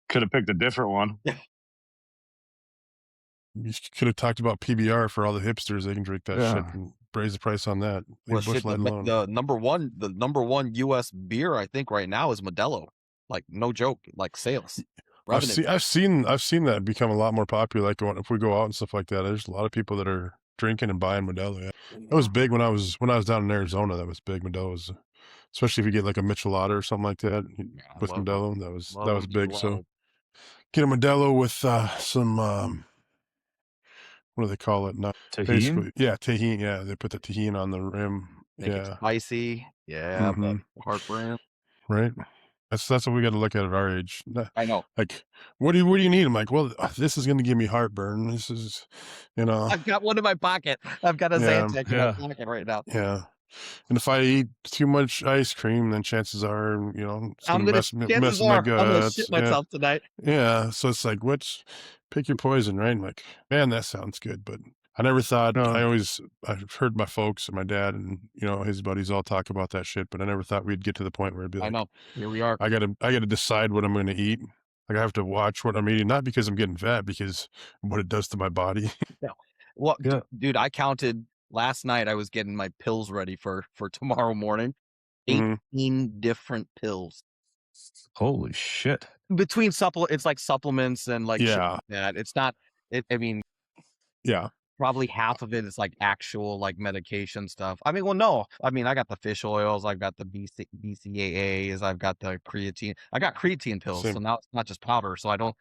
Could have picked a different one. You could have talked about PBR for all the hipsters. They can drink that shit Yeah. and raise the price on that. well, Leave Busch shit. Light alone. The number one U.S. beer I think right now is Modelo. Like no joke. Like sales. Revenue. I've seen that become a lot more popular. Like if we go out and stuff like that, there's a lot of people that are drinking and buying Modelo. Yeah. That was big when I was down in Arizona. That was big. Modelo was, especially if you get like a Michelada or something like that with Modelo. That was big. So get a Modelo with some what do they call it? No, Tahini? basically, yeah, tahini. Yeah, they put the tahini on the rim. Make it spicy. Yeah, but heartburn. Right. That's what we got to look at our age. I know. Like, what do you need? I'm like, well, this is going to give me heartburn. This is, I've got one in my pocket. I've got a Zantac in my pocket right now. Yeah. And if I eat too much ice cream, then chances are, it's I'm gonna gonna mess my guts. I'm gonna shit myself tonight. Yeah. So it's like, pick your poison, right? I'm like, man, that sounds good. But I never thought, I've heard my folks and my dad and, his buddies all talk about that shit, but I never thought we'd get to the point where it'd be like, I know. Here we are. I gotta decide what I'm going to eat. Like I have to watch what I'm eating, not because I'm getting fat, because what it does to my body. No. Well, dude, I counted last night. I was getting my pills ready for tomorrow morning. 18 different pills. Holy shit! Between it's like supplements and like shit like that. It's not. I mean, yeah. Probably half of it is like actual like medication stuff. I mean, well, no. I mean, I got the fish oils, I've got the BCAAs, I've got the creatine. I got creatine pills, so now it's not just powder. So I don't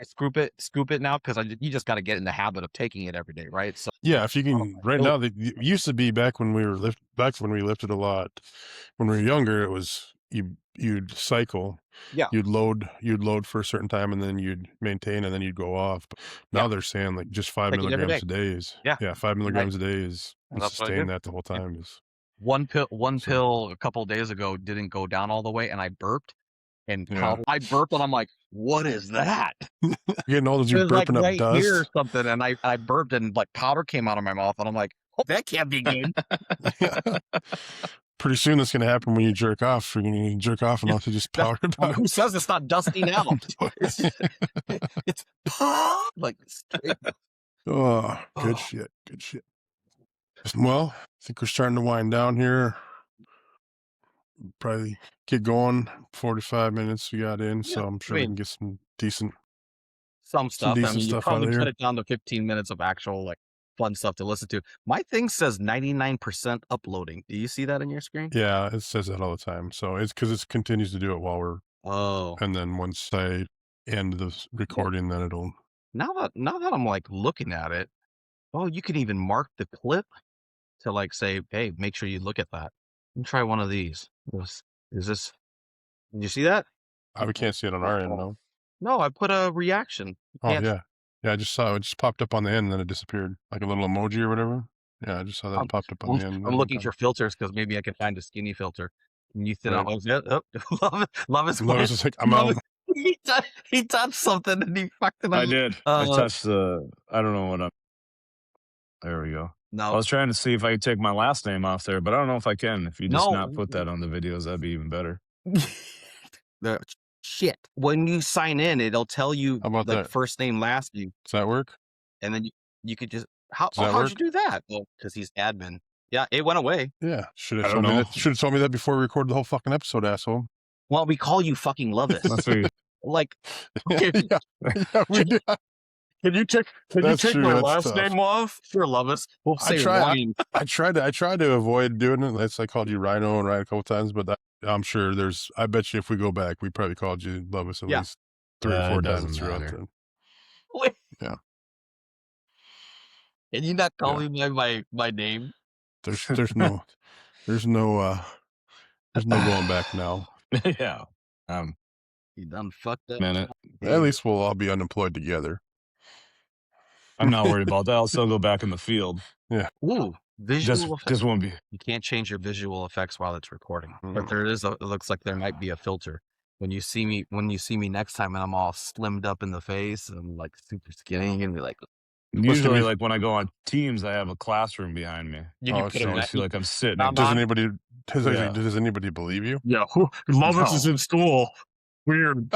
scoop it now because you just got to get in the habit of taking it every day, right? So yeah, if you can, right now, it used to be back when we lifted a lot. When we were younger, it was you'd cycle. Yeah. You'd load for a certain time and then you'd maintain and then you'd go off. But now they're saying like just 5 milligrams a day is 5 milligrams a day is sustain that the whole time is one pill a couple of days ago didn't go down all the way and I burped and I burped and I'm like, what is that? Getting older, you're burping up dust here or something, and I burped and like powder came out of my mouth and I'm like, oh, that can't be good. Pretty soon that's going to happen when you jerk off. You're going to jerk off and also just powder. Who says it's not dusty now? it's like straight. Oh, good shit. Good shit. Well, I think we're starting to wind down here. Probably get going. 45 minutes we got in, so I'm sure we can get some decent stuff. I mean, you probably cut here. it down to 15 minutes of actual like fun stuff to listen to. My thing says 99% uploading. Do you see that in your screen? Yeah, it says that all the time. So it's because it continues to do it while we're and then once I end the recording, then it'll now that I'm like looking at it, you can even mark the clip to like say, hey, make sure you look at that. Let me try one of these. Is this did you see that? We can't see it on our end though. No, I put a reaction. Yeah. Yeah, I just saw it just popped up on the end and then it disappeared. Like a little emoji or whatever. Yeah, I just saw that popped up on the end. I'm looking for filters because maybe I can find a skinny filter. Can you thin out? Love is like, I'm out. He touched something and he fucked it up. I did. I touched the I don't know what I'm there we go. No. I was trying to see if I could take my last name off there, but I don't know if I can. If you just not put that on the videos, that'd be even better. Shit. When you sign in, it'll tell you like first name, last name. Does that work? And then you could just how'd you do that? Well, because he's admin. Yeah, it went away. Yeah. Should have told me that before we recorded the whole fucking episode, asshole. Well, we call you fucking Lovis. That's what like yeah, we do. Can you That's take true. my That's last tough. name off? Sure, Lovis. We'll I say try. Ryan. I tried to avoid doing it. That's I called you Rhino and Ryan a couple times, but I'm sure there's. I bet you if we go back, we probably called you Lovis at Yeah. least 3 or 4 It doesn't times throughout matter. the. Wait, Yeah. can you not call Yeah. me by my name? There's no there's no going back now. Yeah. You done fucked up. Minute. At least we'll all be unemployed together. I'm not worried about that. I'll still go back in the field. Yeah. Ooh, visual effects. Just won't be. You can't change your visual effects while it's recording, but Mm. there is. It looks like there might be a filter. When you see me next time, and I'm all slimmed up in the face, and I'm like super skinny, and be like, Usually, be- like when I go on Teams, I have a classroom behind me. you Oh, can put So I a always feel like I'm sitting. I'm Does on. anybody Yeah. does anybody believe you? Yeah, Lovis is No. in school. Weird.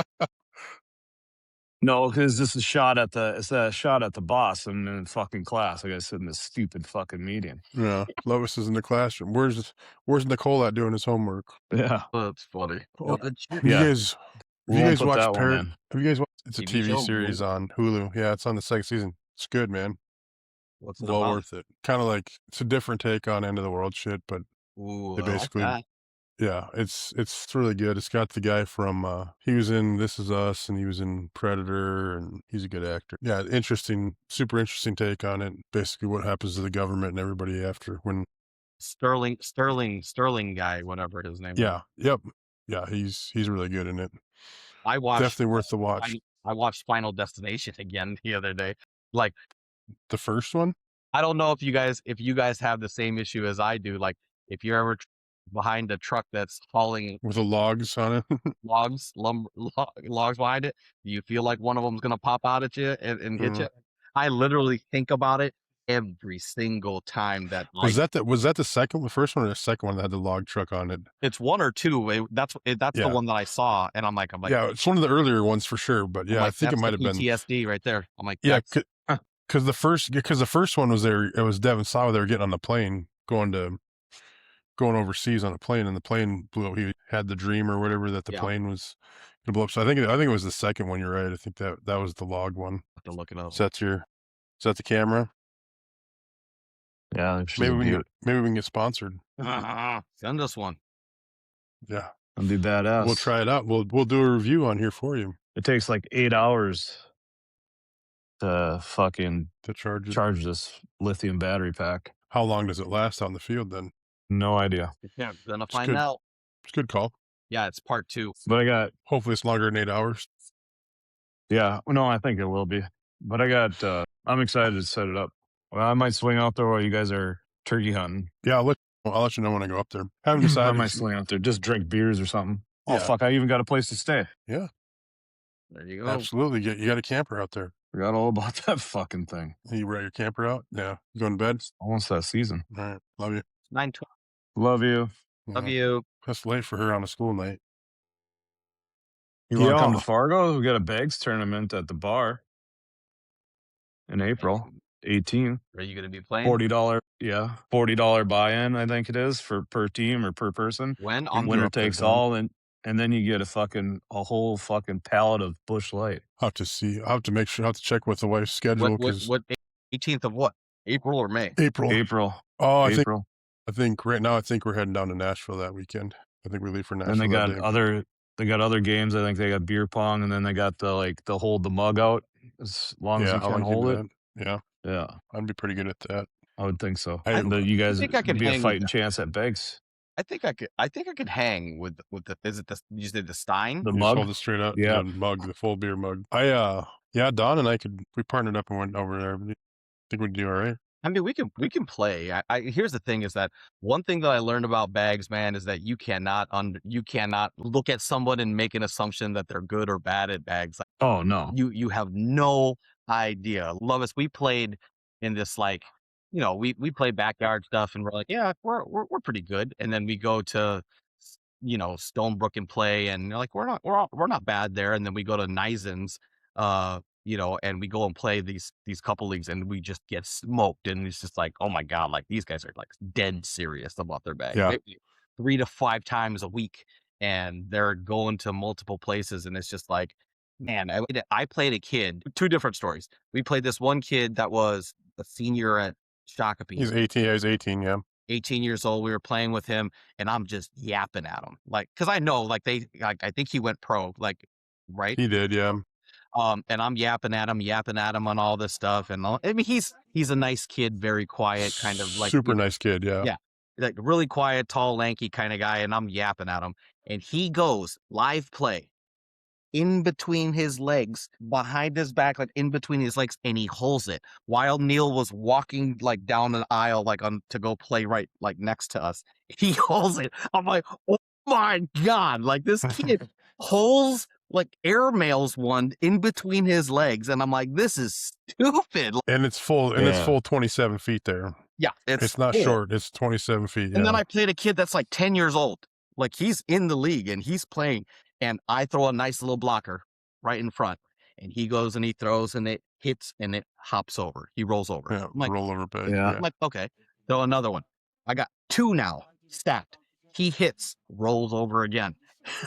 No, because this is it's a shot at the boss. I'm in fucking class. I gotta sit in this stupid fucking meeting. Yeah. Lovis is in the classroom. Where's Nicole at doing his homework? Yeah. That's funny. Oh, That's Have you Yeah. guys We won't put watched that one in. Have you guys watched? It's a TV TV show? series on Hulu. Yeah, it's on the second season. It's good, man. What's it Well about? worth it. Kind of like it's a different take on end of the world shit, but Ooh, they I like basically that. yeah, it's really good. It's got the guy from he was in This Is Us and he was in Predator and he's a good actor. Yeah, super interesting take on it. Basically what happens to the government and everybody after when Sterling guy, whatever his name is. yeah, yep. Yeah, he's really good in it. I watched Definitely worth the watch. I watched Final Destination again the other day. Like, The first one? I don't know if you guys have the same issue as I do. Like, if you're ever behind a truck that's hauling With the logs on it. logs behind it, do you feel like one of them's gonna pop out at you and hit you? I literally think about it every single time that Was that the first one or the second one that had the log truck on it? it's one or two. That's the Yeah. one that I saw, and I'm like, Yeah, it's one of the earlier ones for sure, but yeah, I think it that's might the have been PTSD right there. I'm like, yeah, that's because the first one was there. It was Devin Sawa. They were getting on the plane, going overseas on a plane, and the plane blew up. He had the dream or whatever that the Yeah. plane was gonna blow up. So I think it was the second one. You're right. I think that was the log one. have to look it up. Is that the camera? Yeah. Maybe we can get sponsored. Send us one. Yeah, I'll be badass. we'll try it out. We'll do a review on here for you It takes like 8 hours to fucking to charge it. charge this lithium battery pack. How long does it last out in the field then? No idea. Yeah, gonna It's find good. out. It's a good call. Yeah, it's part 2. But I got Hopefully it's longer than 8 hours. yeah. No, I think it will be. But I got I'm excited to set it up. Well, I might swing out there while you guys are turkey hunting. Yeah, I'll let you know when I go up there. Haven't I decided. might swing out there, just drink beers or something. Oh Yeah. fuck! I even got a place to stay. Yeah, There you go. absolutely. You got a camper out there. Forgot all about that fucking thing. You brought your camper out? Yeah. You going to bed? Almost that season. All right. Love you. 9:12. Love you. Love Yeah. you. That's late for her on a school night. You want to come Yeah. to Fargo? We got a bags tournament at the bar in April 18. Are you gonna be playing? $40, yeah, $40 buy-in. I think it is per team or per person. When? can On go Winner up there, takes Don. all, and then you get a whole fucking pallet of Bush Light. I'll have to see. I'll have to make sure. I'll have to check with the wife's schedule because what 18th of what? April or May? April. April. Oh, April. I think right now we're heading down to Nashville that weekend. I think we leave for Nashville. And that day. they got other games. I think they got beer pong, and then they got the hold the mug out as long as you I can like hold it. that. Yeah, Yeah, I'd be pretty good at that. I would think so. I- And you guys think I could be a hang with fighting that. chance at Begs. I think I could hang with the is it the you said the Stein? The You just mug? hold it straight out. Yeah. The mug, the full beer mug. Don and I we partnered up and went over there. I think we'd do all right. I mean, we can play. Here's the thing: is that one thing that I learned about bags, man, is that you cannot look at someone and make an assumption that they're good or bad at bags. Like, Oh no. you have no idea. Lovis, we played in this we play backyard stuff, and we're like, yeah, we're pretty good. And then we go to Stonebrook and play, and you're like, we're not bad there. And then we go to Nison's, and we go and play these couple leagues, and we just get smoked. And it's just like, oh my god, like these guys are like dead serious about their bag. Yeah. Maybe 3 to 5 times a week, and they're going to multiple places, and it's just like Man, I played a kid 2 different stories. We played this one kid that was a senior at Shakopee, He's 18. Yeah, he's 18. Yeah, 18 years old. We were playing with him, and I'm just yapping at him, like, because I know, I think he went pro, like, right? he did. Yeah, And I'm yapping at him on all this stuff, and all I mean, he's a nice kid, very quiet, kind of like, super nice kid. Yeah, yeah, like, really quiet, tall, lanky kinda guy, and I'm yapping at him, and he goes live play in between his legs, behind his back, like, in between his legs, and he holds it while Neil was walking, like, down an aisle, like, on to go play right, like, next to us. He holds it. I'm like, "Oh my god," like, this kid holds, like, airmails one in between his legs, and I'm like, "This is stupid." and it's full. And it's Yeah. full 27 feet there. Yeah, it's It's not full. short. It's 27 feet. And then Yeah, I played a kid that's like 10 years old. Like he's in the league and he's playing, and I throw a nice little blocker right in front. And he goes and he throws and it hits and it hops over. He rolls over. yeah. I'm like, Rollover bag. Yeah. Yeah. okay, throw another one. I got two now stacked. He hits, rolls over again.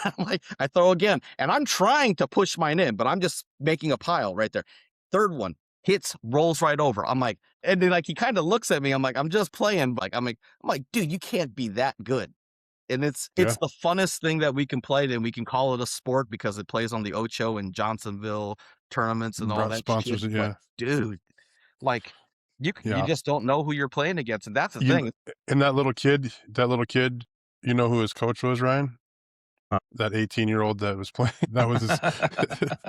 I'm like, I throw again. And I'm trying to push mine in, but I'm just making a pile right there. Third one hits, rolls right over. I'm like, and then like he kind of looks at me. I'm like, I'm just playing. Like, I'm like, dude, you can't be that good. And it's Yeah. the funnest thing that we can play, and we can call it a sport because it plays on the Ocho and Johnsonville tournaments and all that shit. Sponsors it. But Yeah, dude, like you yeah. just don't know who you're playing against, and that's the You thing. and that little kid. You know who his coach was, Ryan? Huh. That 18-year-old that was playing. That was his.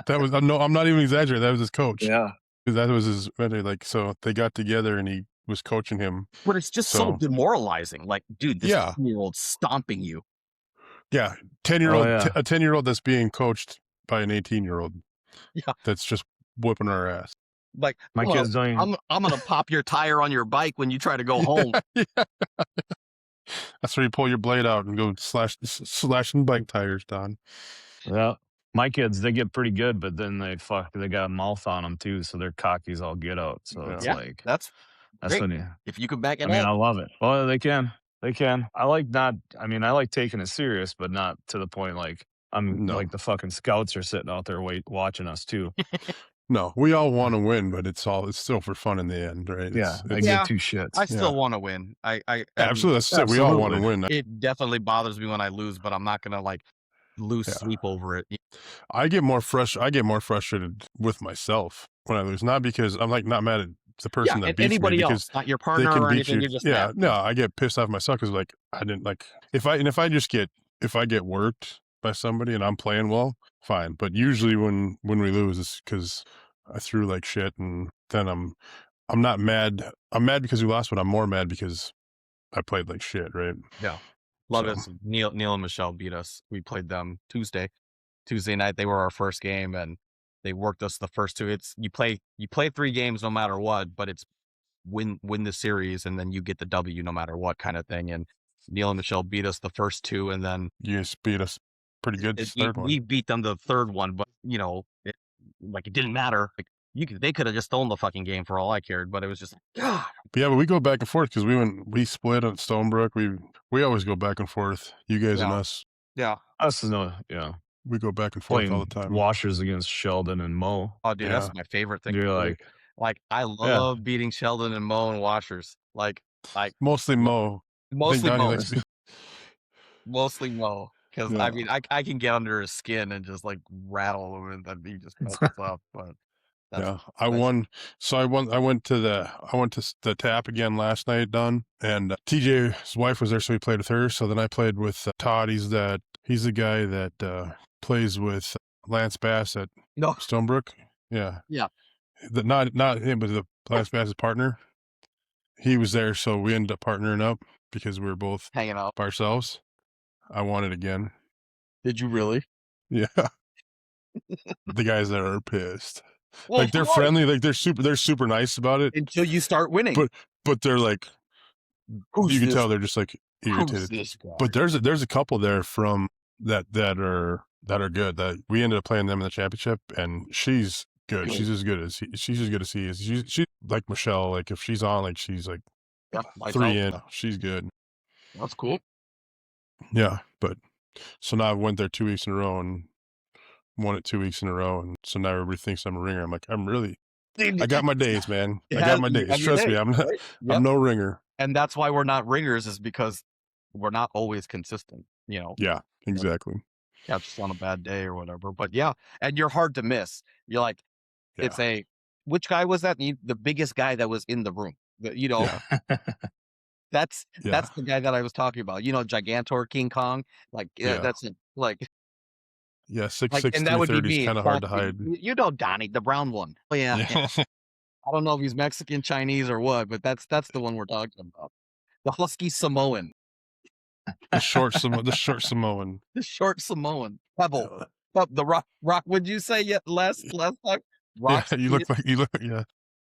That was no. I'm not even exaggerating. That was his coach. Yeah. 'Cause that was his. Like, so they got together and he was coaching him. But it's just so So demoralizing. Like, dude, this yeah, 10-year-old stomping you. yeah. Oh 10-year-old, yeah. a 10-year-old that's being coached by an 18-year-old Yeah, that's just whipping our ass. like My kids don't even I'm gonna pop your tire on your bike when you try to go home. Yeah. That's where you pull your blade out and go slashing bike tires, Don. yeah. My kids, they get pretty good, but then they got a mouth on them too, so they're cocky as all get out. So Yeah. it's Yeah, like that's that's great when you if you can back I it mean, up. I love it. Well, they can. They can. I like taking it serious, but not to the point like I'm No, like the fucking scouts are sitting out there watching us too. no. We all want to win, but it's still for fun in the end, right? Yeah, I It's give Yeah, two shits. I yeah. still want to win. And Absolutely. That's it. We all want to Absolutely. win. it definitely bothers me when I lose, but I'm not gonna like lose Yeah. sleep over it. I get more frustrated with myself when I lose, not because I'm like not mad at the Yeah, person that and beats me anybody because else, not your they partner can or beat anything. you. You're just Yeah, mad. no, I get pissed off myself because like I didn't like if I get worked by somebody and I'm playing well, fine. But usually when we lose, it's because I threw like shit, and then I'm not mad. I'm mad because we lost, but I'm more mad because I played like shit, right? Yeah, love So this. Neil and Michelle beat us. We played them Tuesday night. They were our first game, and they worked us the first two. It's you play 3 games no matter what, but it's win the series, and then you get the W no matter what kind of thing. And Neil and Michelle beat us the first two, and then you guys beat us pretty good this third we one. beat them the third one. But it didn't matter. Like they could have just stolen the fucking game for all I cared. But it was just God. But yeah, but we go back and forth because we split at Stonebrook. We always go back and forth. You guys and Yeah, us, yeah. Us is we go back and forth all the playing time. washers against Sheldon and Mo. Oh, dude, Yeah, that's my favorite thing You're to do. like, Like I yeah. love beating Sheldon and Mo and washers. Like mostly Mo. I think mostly Donnie Mo. likes me. Mostly Mo, because I Yeah, mean, I can get under his skin and just like rattle him, and then he just messes up. But that's yeah. I like, won. So I won. I went to the tap again last night, Don, and TJ's wife was there, so he played with her. So then I played with Todd. He's the guy that plays with Lance Bass at no, Stonebrook. Yeah, yeah, not him, but the Lance Bass's partner. He was there, so we ended up partnering up because we were both hanging out. by ourselves. I won it again. Did you really? Yeah, the guys there are pissed. Well, Like of they're course. friendly, like they're super nice about it, Until you start winning. but they're like Who's you can this? tell they're just like Who's irritated. this guy? But there's a couple there from that are good. That we ended up playing them in the championship, and she's good. She's as good as she's as good as he is. She's like Michelle. Like if she's on, like she's like Yeah, lights 3 out. in. She's good. That's cool. Yeah, but so now I went there 2 weeks in a row and won it 2 weeks in a row, and so now everybody thinks I'm a ringer. I'm like, I got my days, man. I got my You days. have your Trust me, day, I'm not. right? I'm Yep. no ringer. And that's why we're not ringers, is because we're not always consistent, Yeah, exactly. catch us on a bad day or whatever. But yeah, and you're hard to miss. You're like, Yeah, which guy was that? The biggest guy that was in the room. yeah, That's yeah, the guy that I was talking about. Gigantor King Kong. Like, yeah, yeah, that's it. Like, yeah. 6'6", and that would be 330 is me kind of hard to exactly. hide. Donnie, the brown one. Oh yeah, yeah. Yeah, I don't know if he's Mexican, Chinese, or what, but that's the one we're talking about. The husky Samoan, the short Samoan. the short Samoan Pebble. Yeah, The rock. Would you say yet last time? yeah. Rock, You look yeah.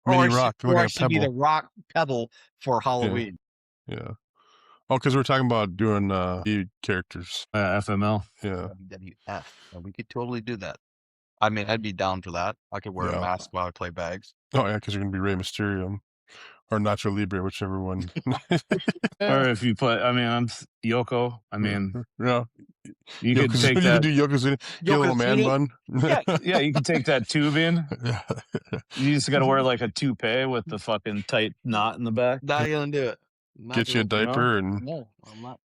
Mini or should rock. Look or like a should be the pebble. rock Pebble for Yeah, Halloween. yeah. Oh, because we're talking about doing characters. FML. Yeah, WWF. And we could totally do that. I mean, I'd be down for that. I could wear a yeah. mask while I play bags. Oh yeah, because you're gonna be Rey Mysterio or Nacho Libre, whichever one. Or if you play, I mean, I'm Yoko. I Yeah, mean, yeah. you could take You can that. do Yokozuna. Get a little man Yokozuna? bun. Yeah, you could take that tube in. Yeah. You just got to wear like a toupee with the fucking tight knot in the back. Not gonna do it. Not Get you a gonna- diaper and No, I'm not.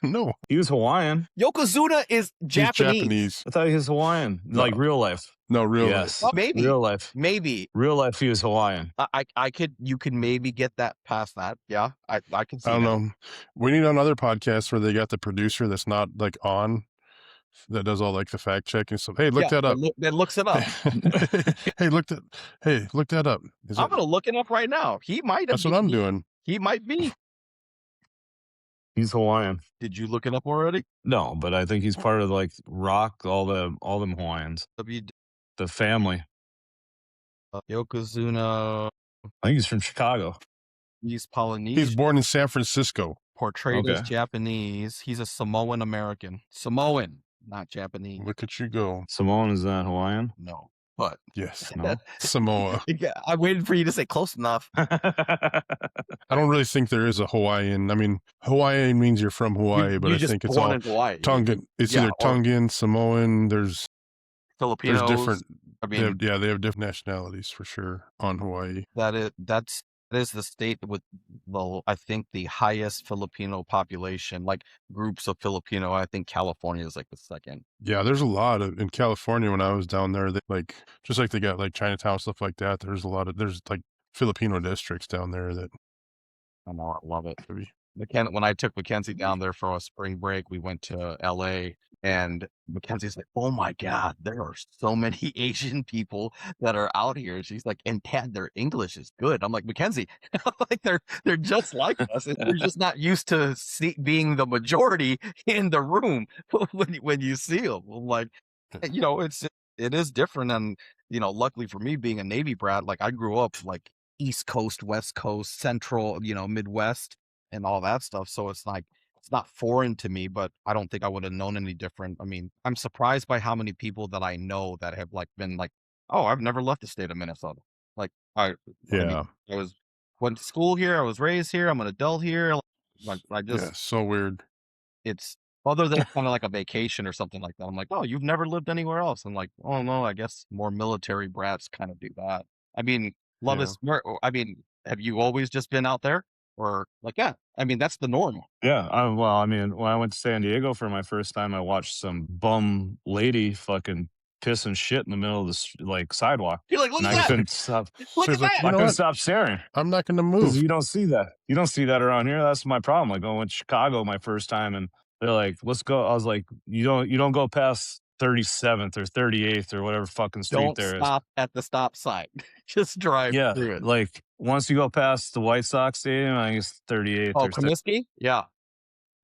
no, He was Hawaiian. Yokozuna is he's Japanese. Japanese. I thought he was Hawaiian, No. like real life. No, real Yes, life. Oh, maybe. real life. Maybe. Real life, he was Hawaiian. You could maybe get that past that. Yeah, I can see I don't that. know. We need another podcast where they got the producer that's not like on, that does all like the fact checking stuff. Hey, look that up. That looks it up. Hey, look that up. I'm gonna look it up right now. He might have. That's what I'm doing. He might be. He's Hawaiian. Did you look it up already? No, but I think he's part of like rock, all them Hawaiians. The family. Yokozuna. I think he's from Chicago. He's Polynesian. He's born in San Francisco. Portrayed as Okay. Japanese. He's a Samoan American. Samoan, not Japanese. Look at you go. Samoan is not Hawaiian. No, but Yes. No. Samoa. yeah, I waited for you to say close enough. I don't really think there is a Hawaiian. I mean, Hawaiian means you're from Hawaii, but you I just think it's born all in Hawaii. Tongan. It's Yeah, either or- Tongan, Samoan. There's Filipinos. different. I mean, They have different nationalities for sure on Hawaii. that is the state with I think the highest Filipino population, like groups of Filipino. I think California is like the second. Yeah, there's a lot of in California when I was down there. They, like just like they got like Chinatown stuff like that. There's like Filipino districts down there that I know, I love it. maybe. When I took Mackenzie down there for a spring break, we went to LA, and Mackenzie's like, "Oh my God, there are so many Asian people that are out here." She's like, "And Dad, their English is good." I'm like, "Mackenzie, like they're just like us. You're just not used to being the majority in the room when you see them." I'm like, it is different, and luckily for me, being a Navy brat, like I grew up like East Coast, West Coast, Central, Midwest, and all that stuff. So it's like, it's not foreign to me, but I don't think I would have known any different. I mean, I'm surprised by how many people that I know that have like been like, "Oh, I've never left the state of Minnesota." Like I Yeah, went to school here. I was raised here. I'm an adult here. Like I just, yeah, so weird. it's other than kind of like a vacation or something like that. I'm like, "Oh, you've never lived anywhere else?" I'm like, "Oh no, I guess more military brats kind of do that." I mean, love Yeah. is, I mean, have you always just been out there? Or like, yeah, I mean, that's the norm. Yeah. Well, I mean, when I went to San Diego for my first time, I watched some bum lady fucking pissing shit in the middle of the sidewalk. You're like, "Look And at I that. couldn't stop. Look She's at like, that." "You I know couldn't what? stop staring. I'm not going to Because move." you don't see that. You don't see that around here. That's my problem. Like, I went to Chicago my first time, and they're like, "Let's go." I was like, You don't go past 37th or 38th or whatever fucking street Don't there is." stop at the stop sign. Just drive Yeah, through it. like once you go past the White Sox stadium, I think it's 38th Oh, or Comiskey? Yeah.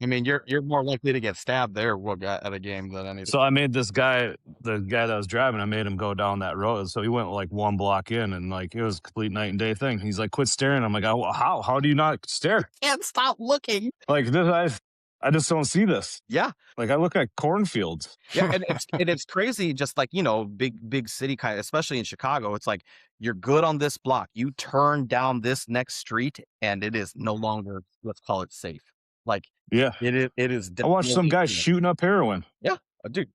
I mean, you're more likely to get stabbed there at a game than anything. So I made the guy that was driving, I made him go down that road. So he went like one block in, and like it was a complete night and day thing. He's like, "Quit staring." I'm like, How do you not stare? Can't stop looking. Like this, I just don't see this. Yeah. Like I look at cornfields. Yeah, and it's crazy, just like, big city kind of, especially in Chicago. It's like, you're good on this block. You turn down this next street and it is no longer, let's call it, safe. Like Yeah. it is I watched some guy definitely- shooting up heroin. Yeah, dude.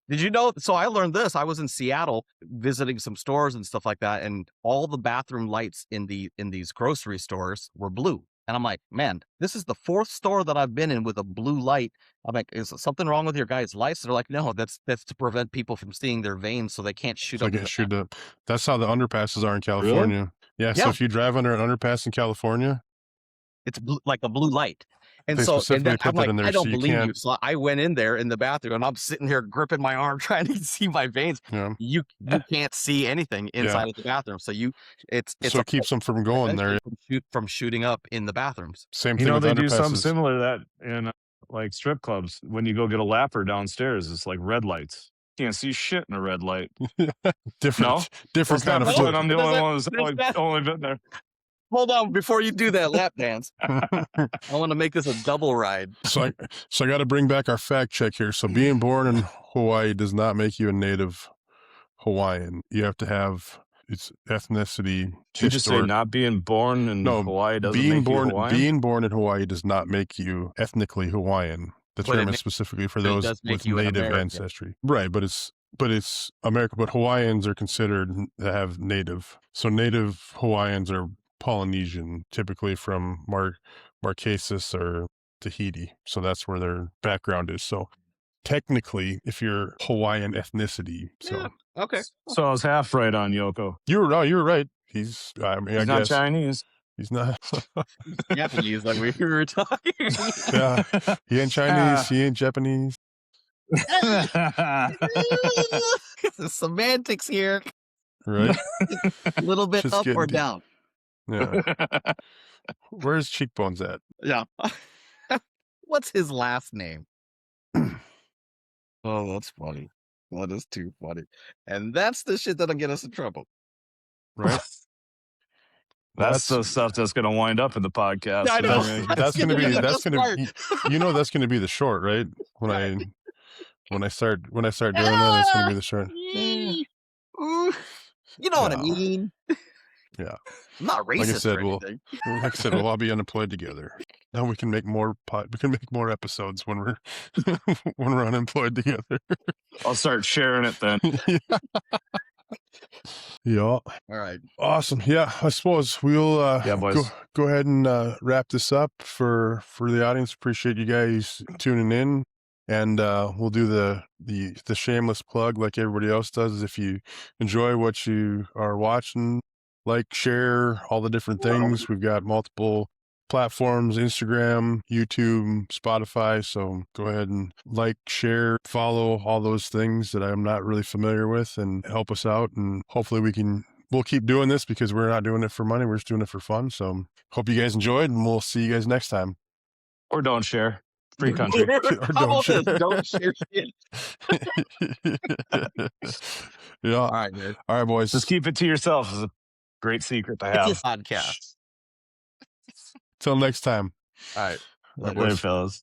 Did you know? So I learned this. I was in Seattle visiting some stores and stuff like that, and all the bathroom lights in these grocery stores were blue. And I'm like, man, this is the 4th store that I've been in with a blue light. I'm like, is something wrong with your guys' lights? They're like, no, that's to prevent people from seeing their veins so they can't shoot So I up. get shoot up. That's how the underpasses are in Really? California. Yeah. So Yeah. if you drive under an underpass in California, It's like a blue light. And they so, and specifically then put I'm that like, in there I so don't you believe you. can't. So I went in there in the bathroom and I'm sitting here gripping my arm trying to see my veins. Yeah. You can't see anything inside of the bathroom. So it's So it keeps them from going there. from shooting up in the bathrooms. Same You thing know, with they do something underpasses. similar to that in like strip clubs. When you go get a lapper downstairs, it's like red lights. Can't see shit in a red light. Different, No? different What's kind that of fun? flip. I'm the only one who's There's that- only been there. Hold on, before you do that lap dance, I want to make this a double ride. So I got to bring back our fact check here. So being born in Hawaii does not make you a native Hawaiian. You have to have its ethnicity. Did you just say not being born in Hawaii doesn't make you Hawaiian? Being born in Hawaii does not make you ethnically Hawaiian. The term is specifically for those with native ancestry. Right, but it's America. But Hawaiians are considered to have native. So native Hawaiians are Polynesian, typically from Marquesas or Tahiti. So that's where their background is. So technically, if you're Hawaiian ethnicity, so okay. So I was half right on Yoko. You were right. He's not guess Chinese. He's not Japanese, like we were talking. Yeah, he ain't Chinese. He ain't Japanese. Semantics here. Right. A little bit Just up or deep. down. Yeah. Where's Cheekbones at? Yeah. What's his last name? Oh, that's funny. That is too funny. And that's the shit that'll get us in trouble. Right. That's the stuff that's going to wind up in the podcast. I know. That's going to be that's going to be the short, right? When I start doing that, that's going to be the short. You know what I mean? Yeah. I'm not racist. Like I said, or anything. we'll all be unemployed together. Now we can make more episodes when we're when we're unemployed together. I'll start sharing it then. Yeah. All right. Awesome. Yeah, I suppose we'll go ahead and wrap this up for the audience. Appreciate you guys tuning in, and we'll do the shameless plug like everybody else does. If you enjoy what you are watching, like, share all the different things. We've got multiple platforms: Instagram, YouTube, Spotify. So go ahead and like, share, follow all those things that I'm not really familiar with, and help us out. And hopefully we'll keep doing this because we're not doing it for money. We're just doing it for fun. So hope you guys enjoyed, and we'll see you guys next time. Or don't share. Free country. Don't share shit. Yeah. All right, dude. All right, boys. Just keep it to yourself. It's a great secret to have. It's a podcast. Till next time. All right. Later, fellas.